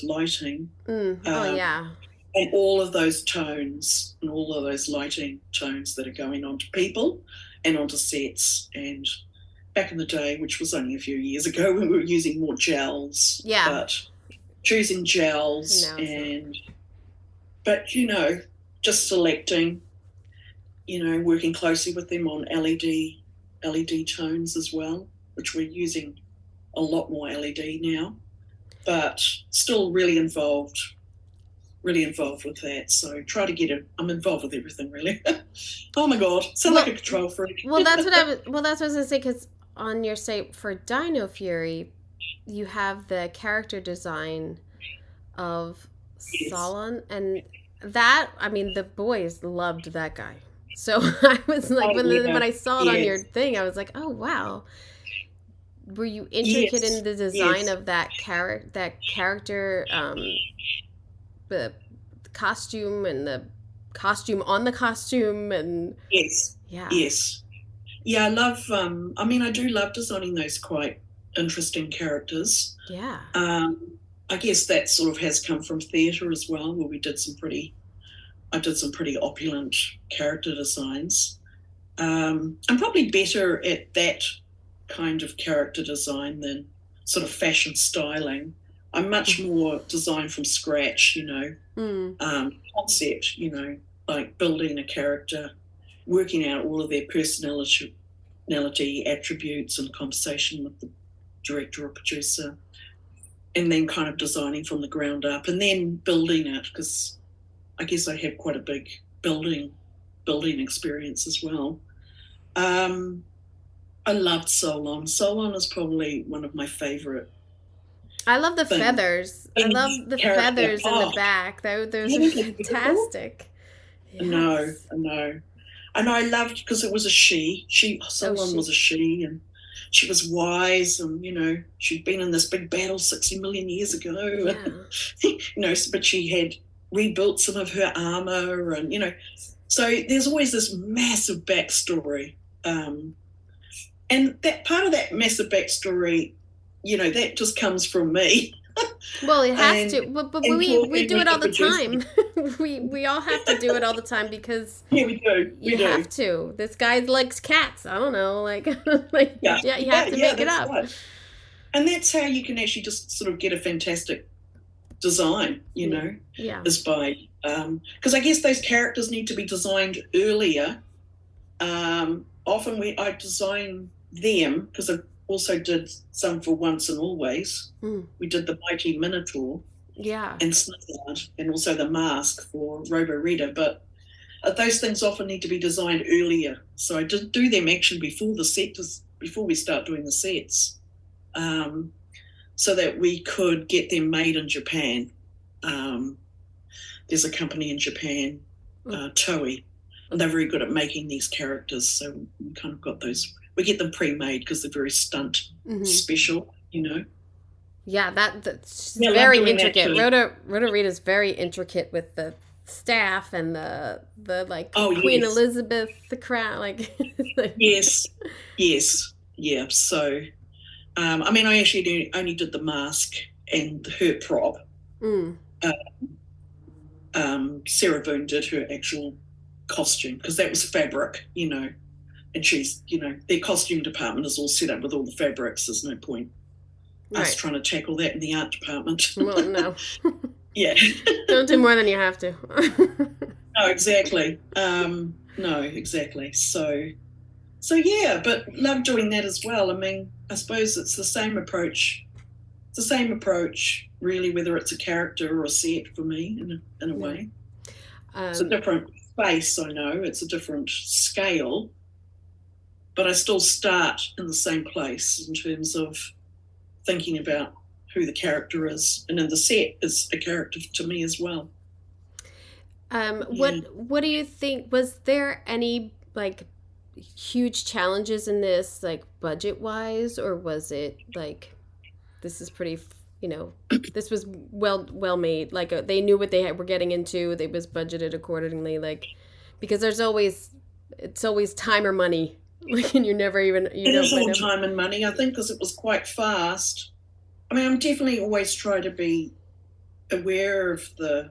S2: lighting.
S1: Yeah.
S2: And all of those tones and all of those lighting tones that are going on to people and onto sets. And back in the day, which was only a few years ago, we were using more gels.
S1: Yeah.
S2: But choosing gels but just selecting, working closely with them on LED tones as well, which we're using a lot more LED now, but still really involved with that. So try to get it. I'm involved with everything, really. Oh my God, sound like a control freak.
S1: Well, that's what I was going to say, because on your site for Dino Fury, you have the character design of Solon, and that, the boys loved that guy. So I was like, when I saw it on your thing, I was like, oh wow. Were you intricate in the design of that character, the costume and the costume on the costume? And
S2: I love I do love designing those quite interesting characters. I guess that sort of has come from theatre as well, where I did some pretty opulent character designs. I'm probably better at that kind of character design than sort of fashion styling. I'm much more design from scratch, concept, like building a character, working out all of their personality attributes in conversation with the director or producer, and then kind of designing from the ground up and then building it, because I guess I have quite a big building experience as well. I loved Solon. Solon is probably one of my favourite.
S1: I love the feathers. I love the feathers in the back. Those are fantastic.
S2: Yes. I know. And I loved, because it was a she. Solon was a she, and she was wise, and she'd been in this big battle 60 million years ago. Yeah. But she had rebuilt some of her armor, and so there's always this massive backstory, and that part of that massive backstory, that just comes from me.
S1: Well, it has to, but we do it all the time. we all have to do it all the time, because
S2: we do.
S1: You have to. This guy likes cats. I don't know, you have to make it up.
S2: Right. And that's how you can actually just sort of get a fantastic design, is by Because I guess those characters need to be designed earlier. Often I design them because I also did some for Once and Always. We did the Mighty Minotaur
S1: Yeah.
S2: and Snizzard, and also the mask for Robo Rita. But those things often need to be designed earlier. So I did do them actually before we start doing the sets, so that we could get them made in Japan. There's a company in Japan, Toei, and they're very good at making these characters. So we kind of got those. We get them pre-made because they're very stunt special, you know.
S1: Yeah, that's very intricate. Roto Rita's very intricate with the staff and the like Queen Elizabeth, the crown, like.
S2: Yes. Yeah. So, I mean, I actually only did the mask and her prop. Sarah Boone did her actual costume because that was fabric, you know, and she's, you know, their costume department is all set up with all the fabrics. There's no point us trying to tackle that in the art department.
S1: Well, no.
S2: Yeah.
S1: Don't do more than you have to.
S2: No, exactly. No, exactly. So yeah, but love doing that as well. I mean, I suppose it's the same approach. It's the same approach, really, whether it's a character or a set for me, in a way. It's a different space, I know. It's a different scale. But I still start in the same place in terms of thinking about who the character is. And then the set is a character to me as well.
S1: What do you think? Was there any, like, huge challenges in this, like, budget-wise? Or was it, like, this is pretty, you know, this was well made? Like, they knew what they were getting into. They was budgeted accordingly. Like, because it's always time or money. Like, and you never even... it is
S2: all time and money, I think, because it was quite fast. I mean, I'm definitely always try to be aware of the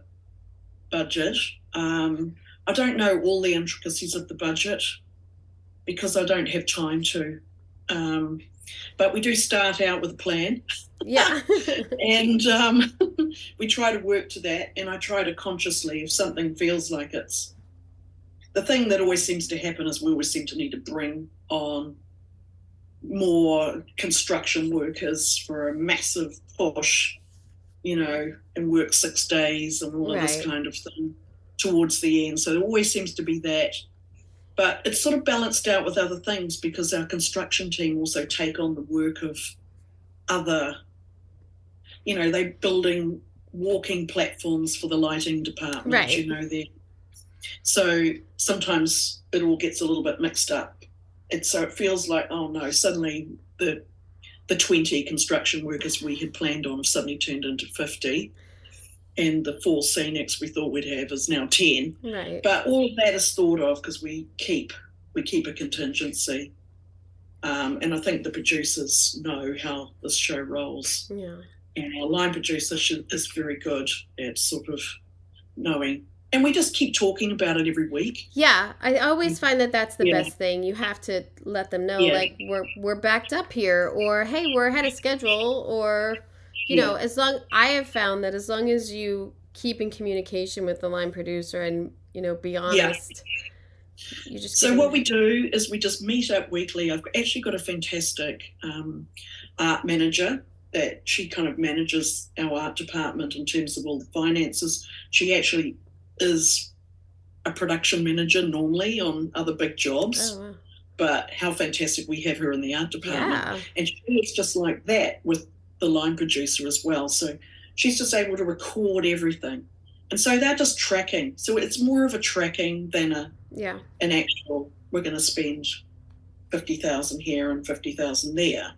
S2: budget. I don't know all the intricacies of the budget because I don't have time to. But we do start out with a plan.
S1: Yeah.
S2: And we try to work to that, and I try to consciously, if something feels like it's... The thing that always seems to happen is we always seem to need to bring on more construction workers for a massive push, you know, and work 6 days and all of this kind of thing towards the end. So there always seems to be that. But it's sort of balanced out with other things because our construction team also take on the work of other, you know, they're building walking platforms for the lighting department, you know, so sometimes it all gets a little bit mixed up. And so it feels like, oh no, suddenly the 20 construction workers we had planned on have suddenly turned into 50. And the 4 scenics we thought we'd have is now 10.
S1: Right.
S2: But all of that is thought of because we keep a contingency. And I think the producers know how this show rolls.
S1: Yeah.
S2: And our line producer is very good at sort of knowing. And we just keep talking about it every week.
S1: Yeah, I always find that that's the best thing. You have to let them know, like, we're backed up here, or hey, we're ahead of schedule, or, you know, I have found that as long as you keep in communication with the line producer and, you know, be honest, you just...
S2: So what we do is we just meet up weekly. I've actually got a fantastic art manager that she kind of manages our art department in terms of all the finances. She actually is a production manager normally on other big jobs.
S1: Oh, wow.
S2: But how fantastic we have her in the art department. And she is just like that with the line producer as well. So she's just able to record everything. And so they're just tracking. So it's more of a tracking than an actual, we're going to spend 50,000 here and 50,000 there.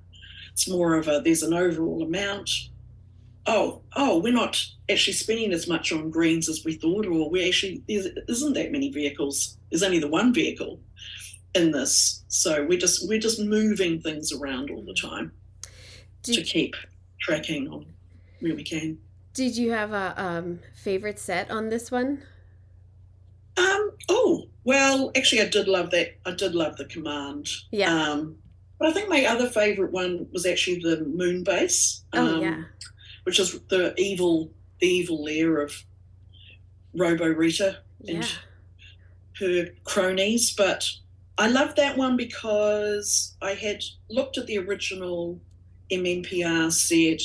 S2: It's more of there's an overall amount. Oh, we're not actually spending as much on greens as we thought, or there isn't that many vehicles. There's only the one vehicle in this. So we're just moving things around all the time to keep tracking on where we can.
S1: Did you have a favorite set on this one?
S2: Well, actually I did love that. I did love the command.
S1: Yeah.
S2: But I think my other favorite one was actually the moon base. Which is the evil lair of Robo Rita and
S1: Yeah.
S2: her cronies. But I loved that one because I had looked at the original MNPR set.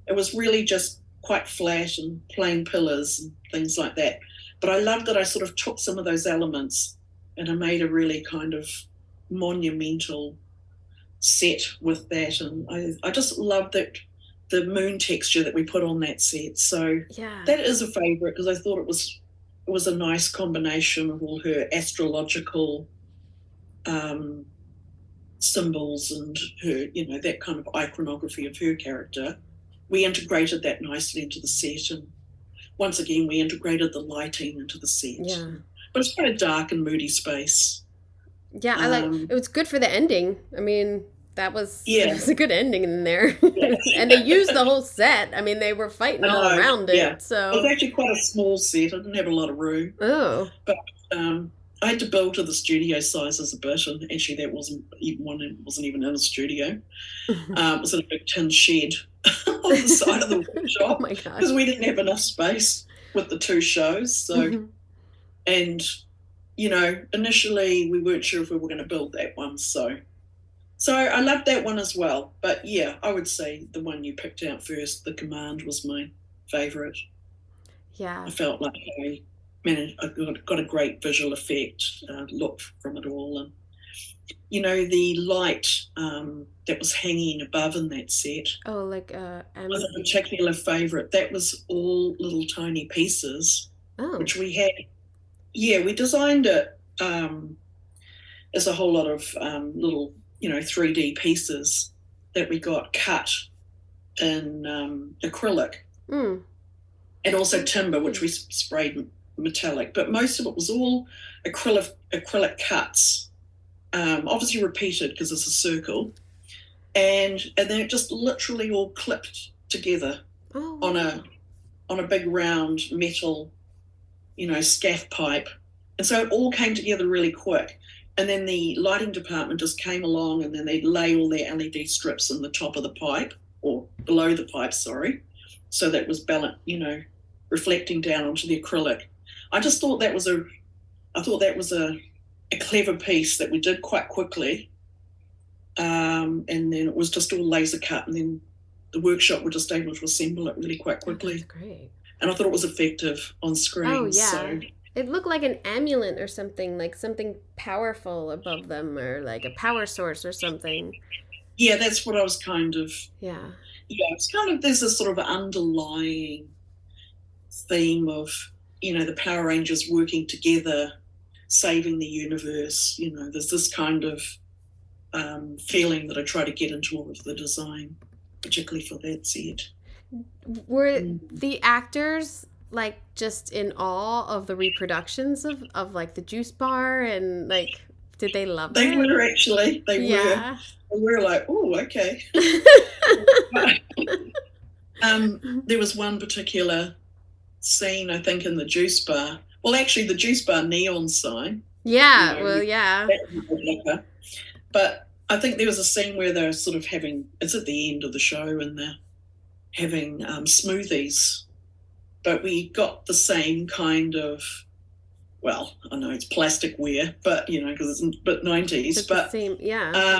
S2: It was really just quite flat and plain pillars and things like that. But I loved that I sort of took some of those elements and I made a really kind of monumental set with that. And I just loved that the moon texture that we put on that set. So
S1: Yeah.
S2: that is a favourite because I thought it was a nice combination of all her astrological symbols and her, that kind of iconography of her character. We integrated that nicely into the set, and once again we integrated the lighting into the set.
S1: Yeah.
S2: But it's quite a dark and moody space.
S1: Yeah, I like it. Was good for the ending. I mean, it was a good ending in there.
S2: Yeah.
S1: And they used the whole set. I mean, they were fighting all around it.
S2: Yeah.
S1: So
S2: it was actually quite a small set. I didn't have a lot of room.
S1: Oh.
S2: But I had to build to the studio sizes a bit, and actually that wasn't even in a studio. It was in a big tin shed on the side of the workshop.
S1: Oh my god!
S2: Because we didn't have enough space with the two shows. So, and initially we weren't sure if we were going to build that one. So I loved that one as well. But yeah, I would say the one you picked out first, The Command, was my favourite.
S1: Yeah,
S2: I felt like I got a great visual effect look from it all, and the light that was hanging above in that set.
S1: Oh, like
S2: was a particular favourite. That was all little tiny pieces, which we had. Yeah, we designed it as a whole lot of little, 3D pieces that we got cut in acrylic, and also timber, which we sprayed metallic. But most of it was all acrylic cuts, obviously repeated because it's a circle, and then it just literally all clipped together on a big round metal, scaff pipe. And so it all came together really quick. And then the lighting department just came along, and then they'd lay all their LED strips in the top of the pipe, or below the pipe, sorry. So that was balanced, reflecting down onto the acrylic. I just thought that was a clever piece that we did quite quickly. And then it was just all laser cut, and then the workshop were just able to assemble it really quite quickly.
S1: That's great.
S2: And I thought it was effective on screen.
S1: Oh, yeah.
S2: So.
S1: It looked like an amulet or something, like something powerful above them, or like a power source or something.
S2: Yeah, that's what I was kind of...
S1: Yeah.
S2: Yeah, it's kind of, there's this sort of underlying theme of, the Power Rangers working together, saving the universe. There's this kind of feeling that I try to get into all of the design, particularly for that set.
S1: Were the actors like just in awe of the reproductions of like the juice bar, and like did they love it?
S2: They were actually. They were. We were like, oh, okay. There was one particular scene, I think, in the juice bar. Well, actually, the juice bar neon sign.
S1: Yeah, well, yeah.
S2: But I think there was a scene where they're sort of it's at the end of the show, and they're having smoothies. But we got the same kind of, well, I know it's plasticware, but, because it's a bit 90s.
S1: It's
S2: but
S1: the same, yeah.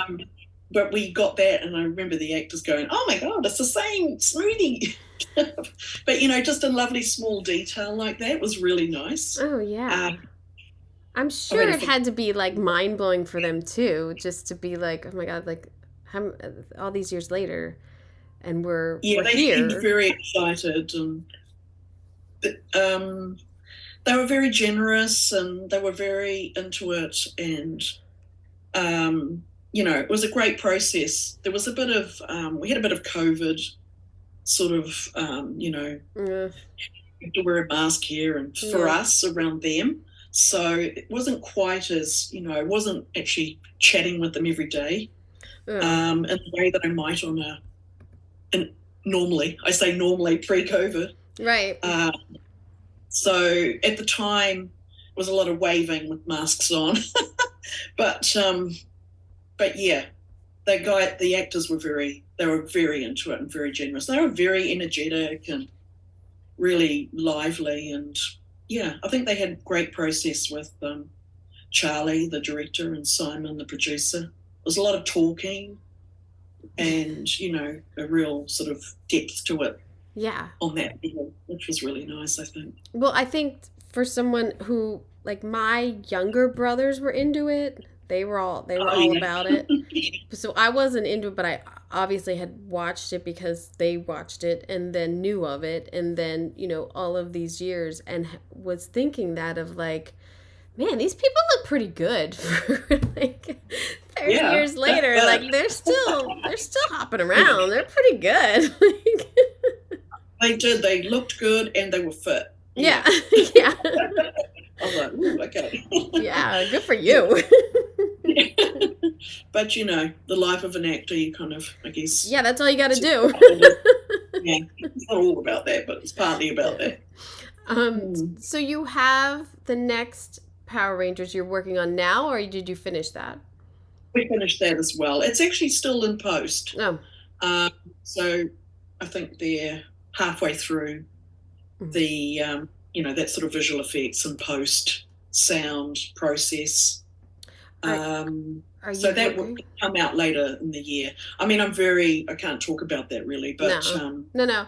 S2: But we got that, and I remember the actors going, oh, my God, it's the same smoothie. But, just a lovely small detail like that was really nice.
S1: Oh, yeah. I'm sure it had to be, like, mind-blowing for them, too, just to be like, oh, my God, like, all these years later, and we're here. Yeah, they seemed
S2: very excited, and they were very generous, and they were very into it, and it was a great process. There was a bit of we had a bit of COVID sort of you have to wear a mask here, and for us around them, so it wasn't quite as I wasn't actually chatting with them every day in the way that I might normally. I say normally pre-COVID.
S1: Right.
S2: So at the time, it was a lot of waving with masks on, but yeah, the actors were very into it and very generous. They were very energetic and really lively, and yeah, I think they had great process with Charlie, the director, and Simon, the producer. There was a lot of talking and, a real sort of depth to it.
S1: Yeah.
S2: On that level, which was really nice, I think.
S1: Well, I think for someone who, like, my younger brothers were into it, they were all
S2: Yeah.
S1: about it. So I wasn't into it, but I obviously had watched it because they watched it and then knew of it, and then all of these years, and was thinking that of like, man, these people look pretty good for like 30 years later. Like they're still hopping around. They're pretty good.
S2: They did. They looked good and they were fit.
S1: Yeah. Yeah.
S2: I was like, ooh, okay.
S1: Yeah, good for you.
S2: But the life of an actor, you kind of, I guess.
S1: Yeah, that's all you got to do.
S2: Yeah, it's not all about that, but it's partly about that.
S1: So you have the next Power Rangers you're working on now, or did you finish that?
S2: We finished that as well. It's actually still in post.
S1: Oh.
S2: So I think they're halfway through the, that sort of visual effects and post sound process. So that will come out later in the year. I mean, I can't talk about that really, but
S1: no.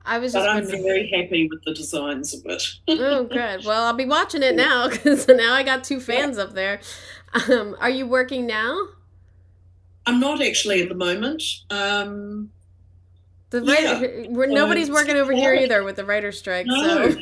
S1: I'm
S2: very happy with the designs of it.
S1: Oh, good. Well, I'll be watching it now because now I got two fans up there. Are you working now?
S2: I'm not actually at the moment.
S1: Nobody's working over here either with the writer's strike.
S2: No.
S1: So.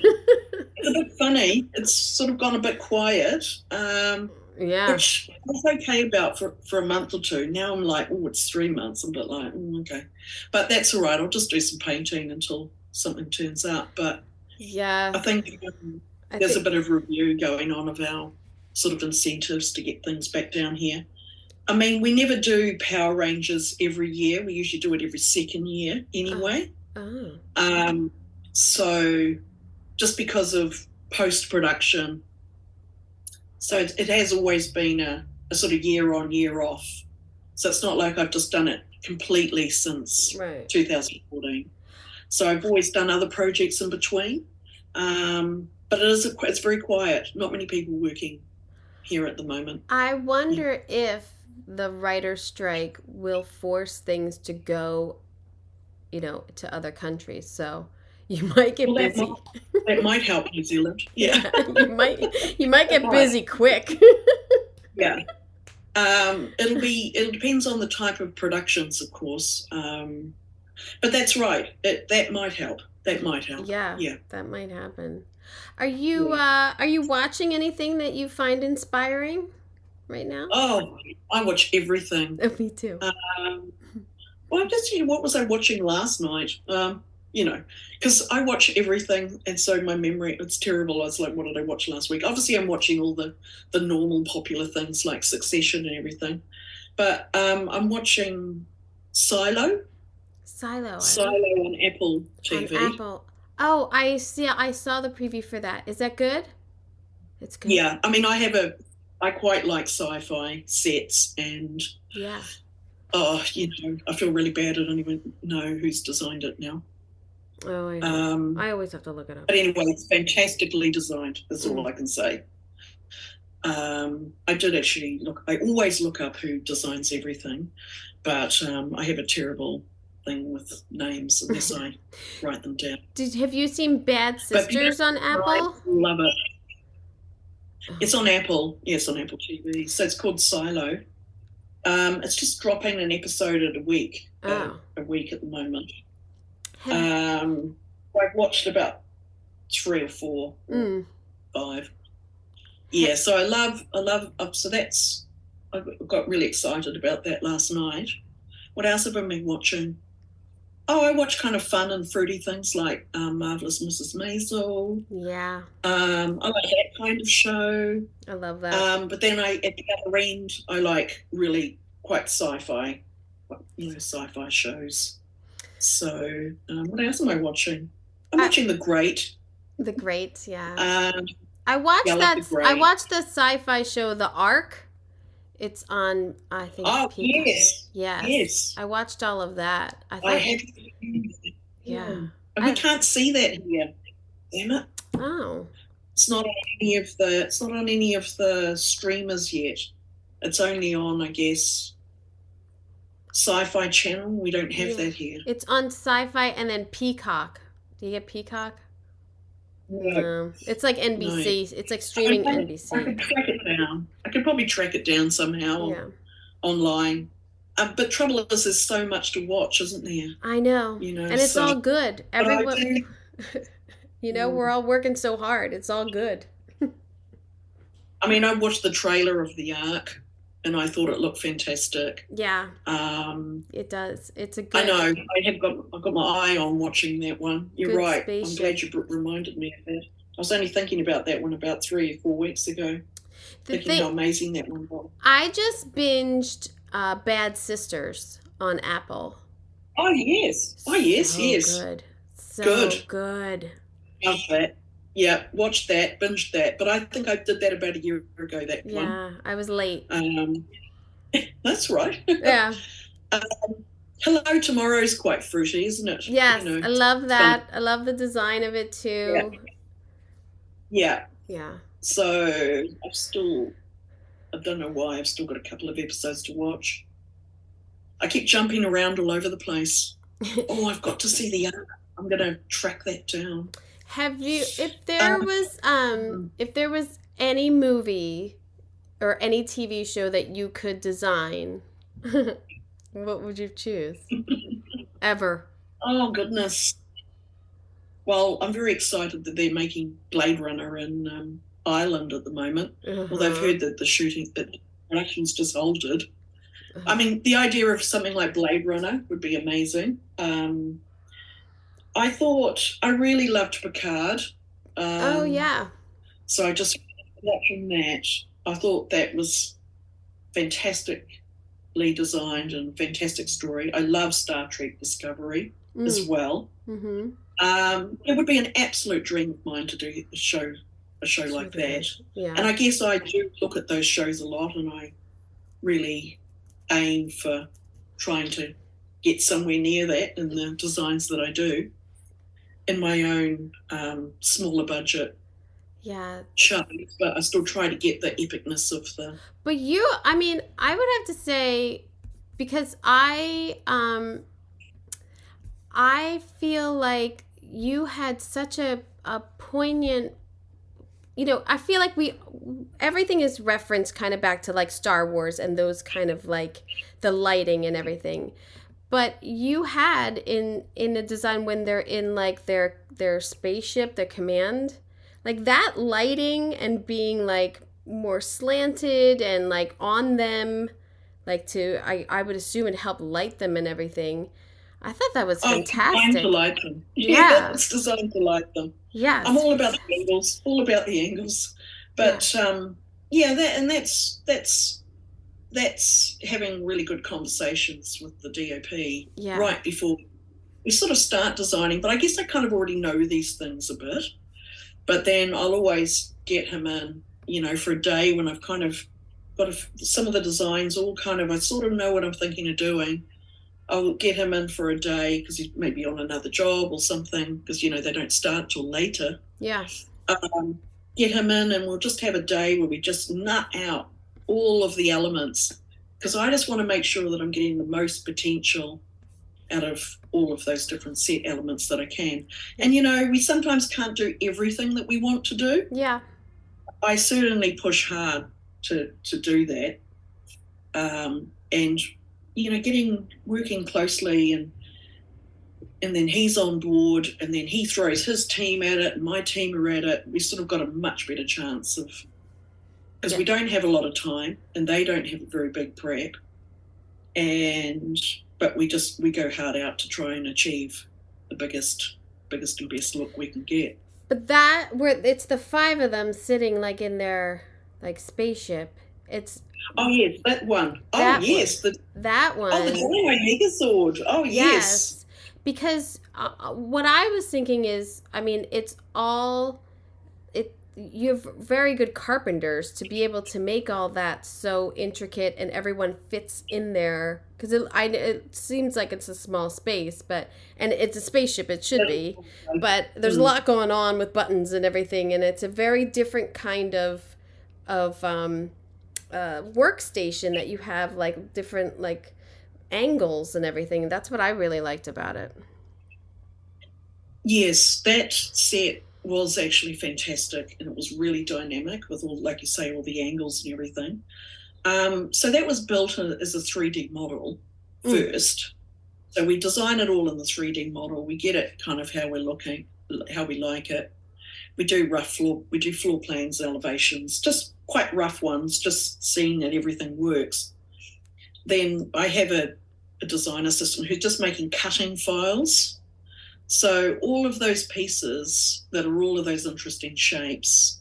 S2: It's a bit funny. It's sort of gone a bit quiet.
S1: Yeah.
S2: Which I was okay about for a month or two. Now I'm like, oh, it's 3 months. I'm a bit like, okay. But that's all right. I'll just do some painting until something turns up. But
S1: yeah,
S2: I think there's a bit of review going on of our sort of incentives to get things back down here. I mean, we never do Power Rangers every year. We usually do it every second year anyway. So just because of post-production, so it has always been a sort of year on, year off. So it's not like I've just done it completely since 2014. So I've always done other projects in between. But it's very quiet. Not many people working here at the moment.
S1: I wonder if the writer's strike will force things to go, to other countries. So you might get busy.
S2: That might help New Zealand. Yeah.
S1: You might get busy quick.
S2: Yeah. It depends on the type of productions, of course. But that's right. That might help.
S1: Yeah. That might happen. Are you watching anything that you find inspiring right now?
S2: Oh, I watch everything.
S1: Oh, me too.
S2: Well, what was I watching last night? Because I watch everything, and so my memory, it's terrible. I was like, what did I watch last week? Obviously, I'm watching all the normal popular things like Succession and everything. But I'm watching Silo.
S1: Silo
S2: on Apple TV.
S1: On Apple. Oh, I see. I saw the preview for that. Is that good? It's good.
S2: Yeah. I mean, I quite like sci-fi sets and...
S1: Yeah.
S2: Oh, I feel really bad. I don't even know who's designed it now.
S1: Oh, I know. I always have to look it up.
S2: But anyway, it's fantastically designed. That's all I can say. I did actually look. I always look up who designs everything, but I have a terrible thing with names unless I write them down.
S1: Have you seen Bad Sisters on Apple? I
S2: love it. It's on Apple. Yes, on Apple TV. So it's called Silo. It's just dropping an episode a week. A week at the moment. I've watched about 3 or 4, 5. Yeah, so I love. So I got really excited about that last night. What else have I been watching? Oh, I watch kind of fun and fruity things like Marvelous Mrs. Maisel.
S1: Yeah.
S2: I like that kind of show.
S1: I love that.
S2: But then at the other end, I like really quite sci-fi, sci-fi shows. So what else am I watching? I'm watching The Great.
S1: The Great, yeah. I watched that. I watched the sci-fi show The Ark. It's on, I think.
S2: Oh,
S1: Peacock.
S2: Yes.
S1: Yes. I watched all of that.
S2: I have.
S1: Yeah.
S2: And we can't see that here. Damn it.
S1: Oh.
S2: It's not on any of the streamers yet. It's only on, I guess, Sci-Fi Channel. We don't have that here.
S1: It's on Sci-Fi and then Peacock. Do you get Peacock? No. It's like NBC.
S2: No.
S1: It's like streaming
S2: I
S1: NBC.
S2: could track it down. I could probably track it down somehow online. But trouble is, there's so much to watch, isn't there?
S1: I know. And it's all good. Everyone, we're all working so hard. It's all good.
S2: I mean, I watched the trailer of The Ark, and I thought it looked fantastic.
S1: Yeah. It does. It's a good.
S2: I know. I've got my eye on watching that one. You're right. Spaceship. I'm glad you reminded me of that. I was only thinking about that one about 3 or 4 weeks ago. Thinking how amazing that one was.
S1: I just binged Bad Sisters on Apple.
S2: Oh yes. Yes.
S1: Good. So good.
S2: Love that. Yeah, watched that, binged that. But I think I did that about a year ago, that one.
S1: Yeah, I was late.
S2: That's right.
S1: Yeah.
S2: Hello Tomorrow's quite fruity, isn't it?
S1: Yes, I love that. Fun. I love the design of it too.
S2: Yeah.
S1: Yeah.
S2: So I don't know why, I've still got a couple of episodes to watch. I keep jumping around all over the place. I've got to see The Ark. I'm going to track that down.
S1: Have you, if there was any movie or any TV show that you could design, what would you choose? Ever?
S2: Oh, goodness. Well, I'm very excited that they're making Blade Runner in Ireland at the moment. Well, they've heard that the production's just halted. I mean, the idea of something like Blade Runner would be amazing. I really loved Picard. So I just watching that. I thought that was fantastically designed and fantastic story. I love Star Trek Discovery as well. Mm-hmm. It would be an absolute dream of mine to do a show like that. Yeah. And I guess I do look at those shows a lot, and I really aim for trying to get somewhere near that in the designs that I do in my own smaller budget shows, but I still try to get the epicness of the...
S1: But I would have to say, because I feel like you had such a poignant, I feel like everything is referenced kind of back to like Star Wars and those kind of like the lighting and everything. But you had in the design when they're in like their spaceship, their command, like that lighting and being like more slanted and like on them, like I would assume it helped light them and everything. I thought that was fantastic.
S2: It's designed to light them. Yeah, it's designed to light them.
S1: Yeah,
S2: I'm all about the angles. But that's having really good conversations with the DOP right before we sort of start designing. But I guess I kind of already know these things a bit. But then I'll always get him in, for a day when I've kind of got some of the designs all kind of, I sort of know what I'm thinking of doing. I'll get him in for a day because he's maybe on another job or something because, they don't start till later.
S1: Yeah.
S2: Get him in and we'll just have a day where we just nut out all of the elements because I just want to make sure that I'm getting the most potential out of all of those different set elements that I can. And, we sometimes can't do everything that we want to do.
S1: Yeah.
S2: I certainly push hard to do that. And working closely and then he's on board and then he throws his team at it and my team are at it. We sort of got a much better chance of, because we don't have a lot of time and they don't have a very big prep, but we go hard out to try and achieve the biggest and best look we can get.
S1: But it's the 5 of them sitting like in their like spaceship. It's
S2: yes, that one.
S1: That one.
S2: Oh, the Dynamo Megazord. Oh yes.
S1: Because what I was thinking is, you have very good carpenters to be able to make all that so intricate and everyone fits in there Because it seems like it's a small space, and it's a spaceship, it should be, but there's a lot going on with buttons and everything, and it's a very different kind of workstation that you have, like different like angles and everything. That's what I really liked about it.
S2: Yes, that set was actually fantastic, and it was really dynamic with all, like you say, all the angles and everything. So that was built as a 3D model first. So we design it all in the 3D model. We get it kind of how we're looking, how we like it. We do floor plans, elevations, just quite rough ones, just seeing that everything works. Then I have a design assistant who's just making cutting files. So all of those pieces that are all of those interesting shapes,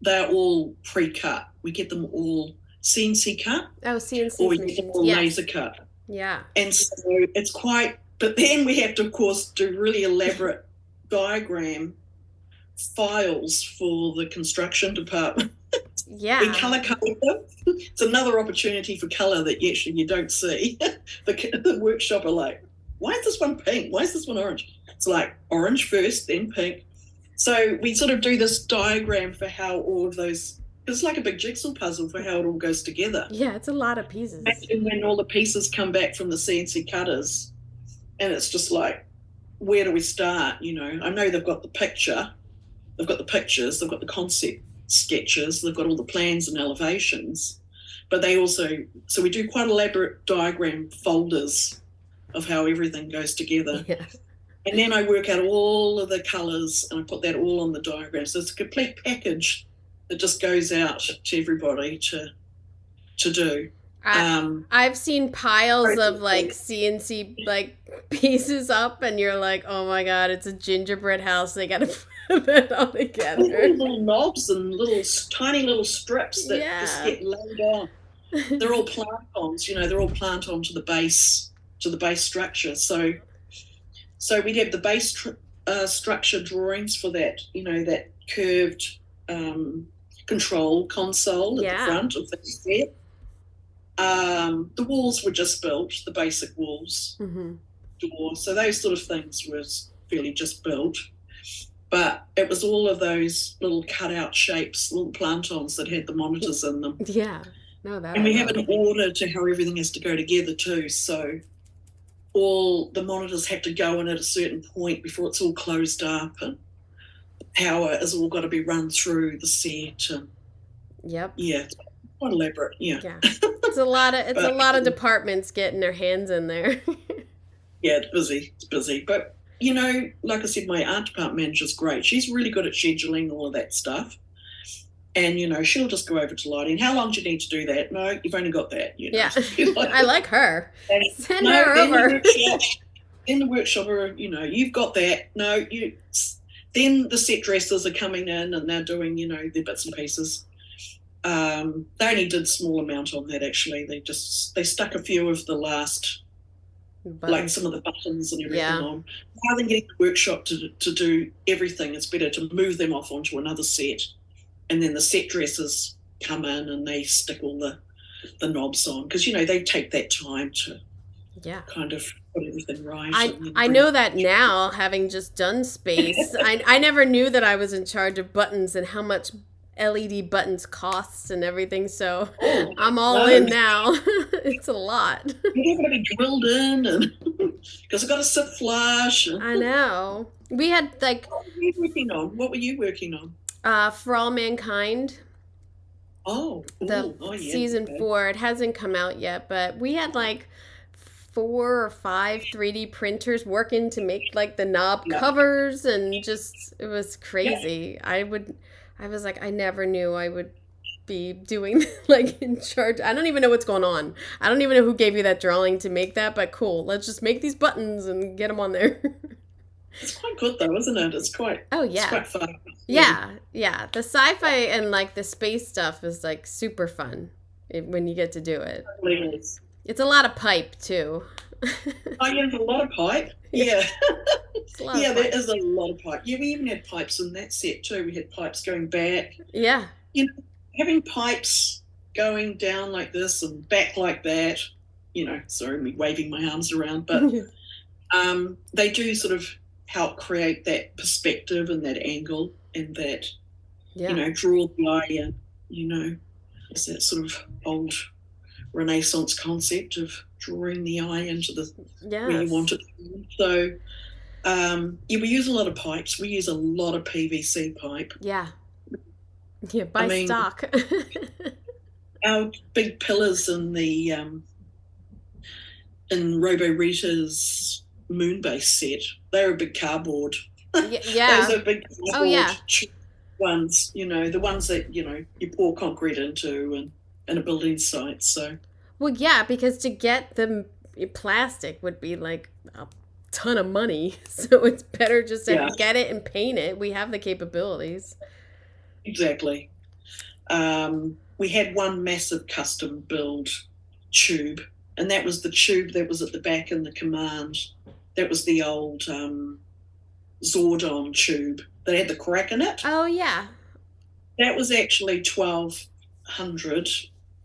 S2: they're all pre-cut. We get them all CNC cut.
S1: Oh, CNC.
S2: Or we get them all laser cut.
S1: Yeah.
S2: And so it's quite, but then we have to, of course, do really elaborate diagram files for the construction department.
S1: Yeah.
S2: We colour them. It's another opportunity for colour that you don't see. The workshop are like, why is this one pink? Why is this one orange? It's like orange first, then pink. So we sort of do this diagram for how all of those, it's like a big jigsaw puzzle for how it all goes together.
S1: Yeah, it's a lot of pieces.
S2: Imagine when all the pieces come back from the CNC cutters, and it's just like, where do we start? I know they've got the picture, they've got the pictures, they've got the concept sketches, they've got all the plans and elevations, but they also, so we do quite elaborate diagram folders of how everything goes together.
S1: Yeah.
S2: And then I work out all of the colours and I put that all on the diagram. So it's a complete package that just goes out to everybody to do.
S1: I've seen piles of like CNC like pieces up, and you're like, oh my god, it's a gingerbread house. They got to put it all together.
S2: Little knobs and tiny little strips that just get laid on. They're all plant-ons, they're all plant-on to the base structure. So we'd have the base structure drawings for that, that curved control console at the front of the set. The walls were just built, the basic walls, door. So those sort of things was fairly just built. But it was all of those little cut-out shapes, little plantons that had the monitors in them.
S1: Yeah. No, that.
S2: And we have an order to how everything has to go together too. So all the monitors have to go in at a certain point before it's all closed up, and power has all got to be run through the set. And
S1: yep.
S2: Yeah. Quite elaborate, yeah.
S1: It's a lot of departments getting their hands in there.
S2: Yeah, it's busy. But, like I said, my art department manager's great. She's really good at scheduling all of that stuff. And, she'll just go over to lighting. How long do you need to do that? No, you've only got that.
S1: Yeah, I like her. Send her over.
S2: In the workshop, you've got that. No, then the set dressers are coming in and they're doing, their bits and pieces. They only did a small amount on that, actually. They stuck a few of the last, like some of the buttons and everything on. Rather than getting the workshop to do everything, it's better to move them off onto another set. And then the set dressers come in and they stick all the knobs on. Because, they take that time to kind of put everything right.
S1: I know that now, having just done space. I never knew that I was in charge of buttons and how much LED buttons costs and everything, so I'm all in now. It's a lot.
S2: You're going to be drilled in, and because I've got to sit flush. And
S1: I know. We had like.
S2: What were you working on?
S1: For All Mankind. Season 4. It hasn't come out yet, but we had like 4 or 5 3D printers working to make like the knob covers, and just it was crazy. I was like, I never knew I would be doing, like, in charge. I don't even know what's going on. I don't even know who gave you that drawing to make that, but cool. Let's just make these buttons and get them on there.
S2: It's quite good, though, isn't it? It's quite fun.
S1: Yeah. The sci-fi and, like, the space stuff is, like, super fun when you get to do it.
S2: It is.
S1: It's a lot of pipe, too.
S2: There's a lot of pipe. Yeah. There is a lot of pipe. Yeah, we even had pipes in that set too. We had pipes going back.
S1: Yeah.
S2: Having pipes going down like this and back like that. Sorry, me waving my arms around, but they do sort of help create that perspective and that angle and that, draw the eye in, it's that sort of old Renaissance concept of drawing the eye into where you want it to. So, we use a lot of pipes. We use a lot of PVC pipe.
S1: Yeah. Yeah, by stock.
S2: Our big pillars in the in Robo Rita's Moonbase set, they're a big cardboard.
S1: Yeah.
S2: Those are big cardboard ones, the ones that, you pour concrete into in a building site. So.
S1: Well, yeah, because to get the plastic would be like a ton of money. So it's better just to get it and paint it. We have the capabilities.
S2: Exactly. We had one massive custom build tube, and that was the tube that was at the back in the command. That was the old Zordon tube that had the crack in it.
S1: Oh, yeah.
S2: That was actually 1,200.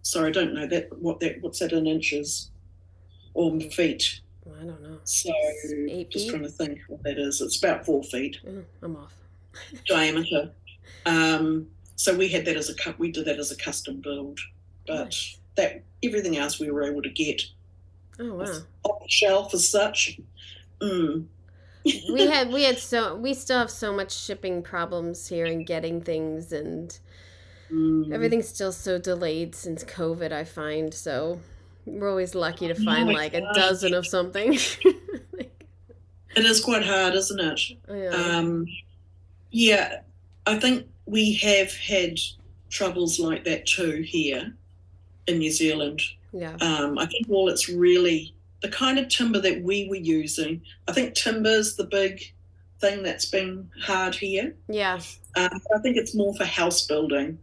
S2: Sorry, I don't know what's that in inches or feet.
S1: I don't know.
S2: So
S1: 8
S2: just
S1: feet?
S2: trying to think what that is. It's about 4 feet.
S1: I'm off.
S2: Diameter. So we had that we did that as a custom build, but
S1: Nice.
S2: that everything else we were able to get
S1: Oh, wow.
S2: off the shelf as such.
S1: We still have so much shipping problems here and getting things, and everything's still so delayed since COVID, I find. So we're always lucky to find like a dozen of something.
S2: It is quite hard, isn't it?
S1: Yeah.
S2: I think we have had troubles like that too here in New Zealand.
S1: Yeah.
S2: I think it's really the kind of timber that we were using. I think timber's the big thing that's been hard here.
S1: Yeah.
S2: I think it's more for house building,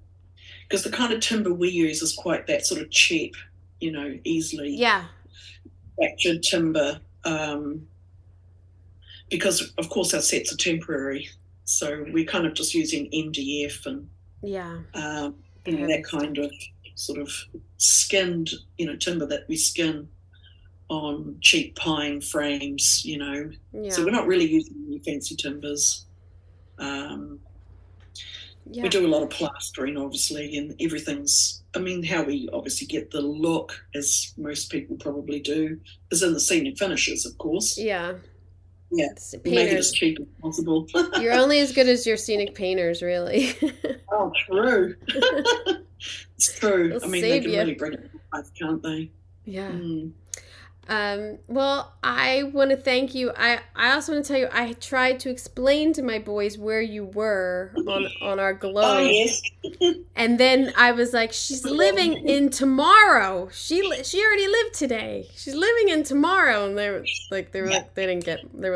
S2: because the kind of timber we use is quite that sort of cheap, easily fractured timber. Because of course our sets are temporary, so we're kind of just using MDF and that kind of sort of skinned, timber that we skin on cheap pine frames, So we're not really using any fancy timbers. We do a lot of plastering, obviously, and everything's, how we obviously get the look, as most people probably do, is in the scenic finishes, of course.
S1: Yeah.
S2: Yeah, we make it as cheap as possible.
S1: You're only as good as your scenic painters, really.
S2: Oh, true. It's true.
S1: They'll
S2: they can really bring it to life, can't they?
S1: Yeah. Well, I want to thank you. I also want to tell you, I tried to explain to my boys where you were on our globe.
S2: Oh, yes.
S1: And then I was like, she's living in tomorrow. She already lived today. She's living in tomorrow. And they were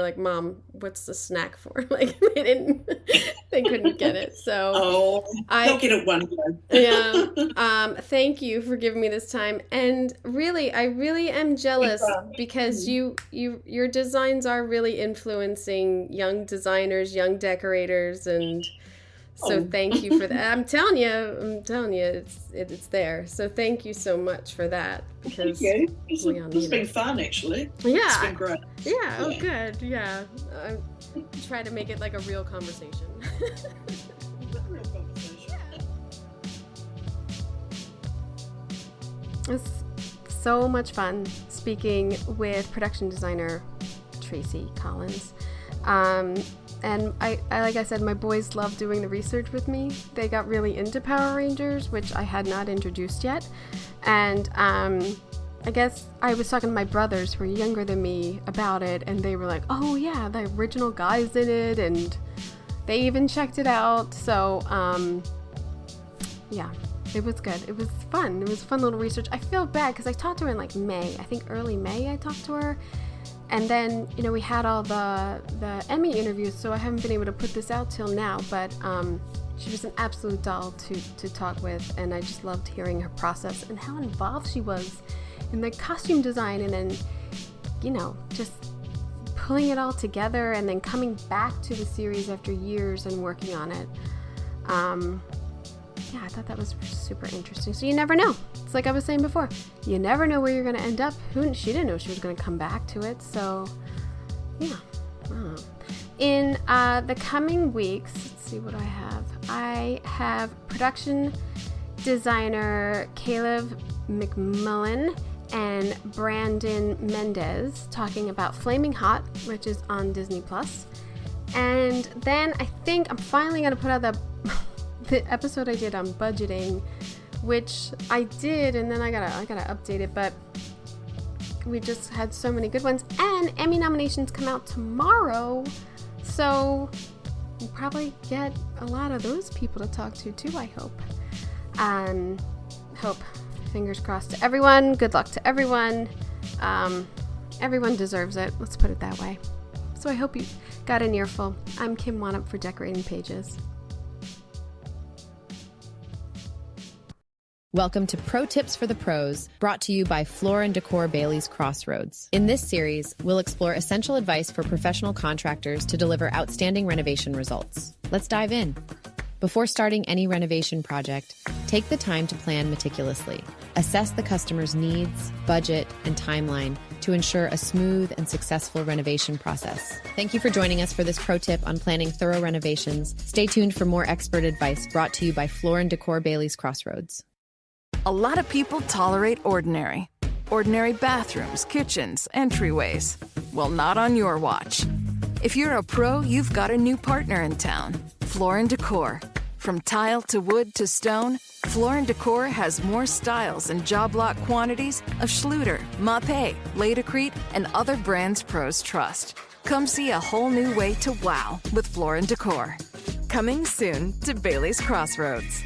S1: like, Mom, what's the snack for? Like, they couldn't get it. So
S2: they'll get it one day.
S1: Yeah. Thank you for giving me this time. And really, I really am jealous because your designs are really influencing young designers, young decorators, and so thank you for that. I'm telling you, it's there. So thank you so much for that. Because
S2: thank you. It's been fun, actually.
S1: Yeah.
S2: It's been great.
S1: Yeah. Oh, good. Yeah. I try to make it like a real conversation. It's so much fun speaking with production designer Tracey Collins. And I like I said, my boys love doing the research with me. They got really into Power Rangers, which I had not introduced yet. And I guess I was talking to my brothers who were younger than me about it, and they were like, oh yeah, the original guy's in it, and they even checked it out. So yeah, it was good. It was fun. It was fun little research. I feel bad because I talked to her in like May. I think early May I talked to her. And then, we had all the Emmy interviews, so I haven't been able to put this out till now, but she was an absolute doll to talk with, and I just loved hearing her process and how involved she was in the costume design, and then, just pulling it all together and then coming back to the series after years and working on it. Yeah, I thought that was super interesting. So you never know. It's like I was saying before. You never know where you're going to end up. She didn't know she was going to come back to it. So, yeah. I don't know. In the coming weeks, let's see what I have. I have production designer Caleb McMullen and Brandon Mendez talking about Flaming Hot, which is on Disney Plus. And then I think I'm finally going to put out the episode I did on budgeting, which I did, and then I gotta update it, but we just had so many good ones. And Emmy nominations come out tomorrow, so we'll probably get a lot of those people to talk to too, I hope. Fingers crossed to everyone. Good luck to everyone. Everyone deserves it. Let's put it that way. So I hope you got an earful. I'm Kim Wanup for Decorating Pages.
S3: Welcome to Pro Tips for the Pros, brought to you by Floor & Decor Bailey's Crossroads. In this series, we'll explore essential advice for professional contractors to deliver outstanding renovation results. Let's dive in. Before starting any renovation project, take the time to plan meticulously. Assess the customer's needs, budget, and timeline to ensure a smooth and successful renovation process. Thank you for joining us for this pro tip on planning thorough renovations. Stay tuned for more expert advice brought to you by Floor & Decor Bailey's Crossroads.
S4: A lot of people tolerate ordinary. Ordinary bathrooms, kitchens, entryways. Well, not on your watch. If you're a pro, you've got a new partner in town. Floor & Decor. From tile to wood to stone, Floor & Decor has more styles and job lot quantities of Schluter, Mapei, Laticrete, and other brands pros trust. Come see a whole new way to wow with Floor & Decor. Coming soon to Bailey's Crossroads.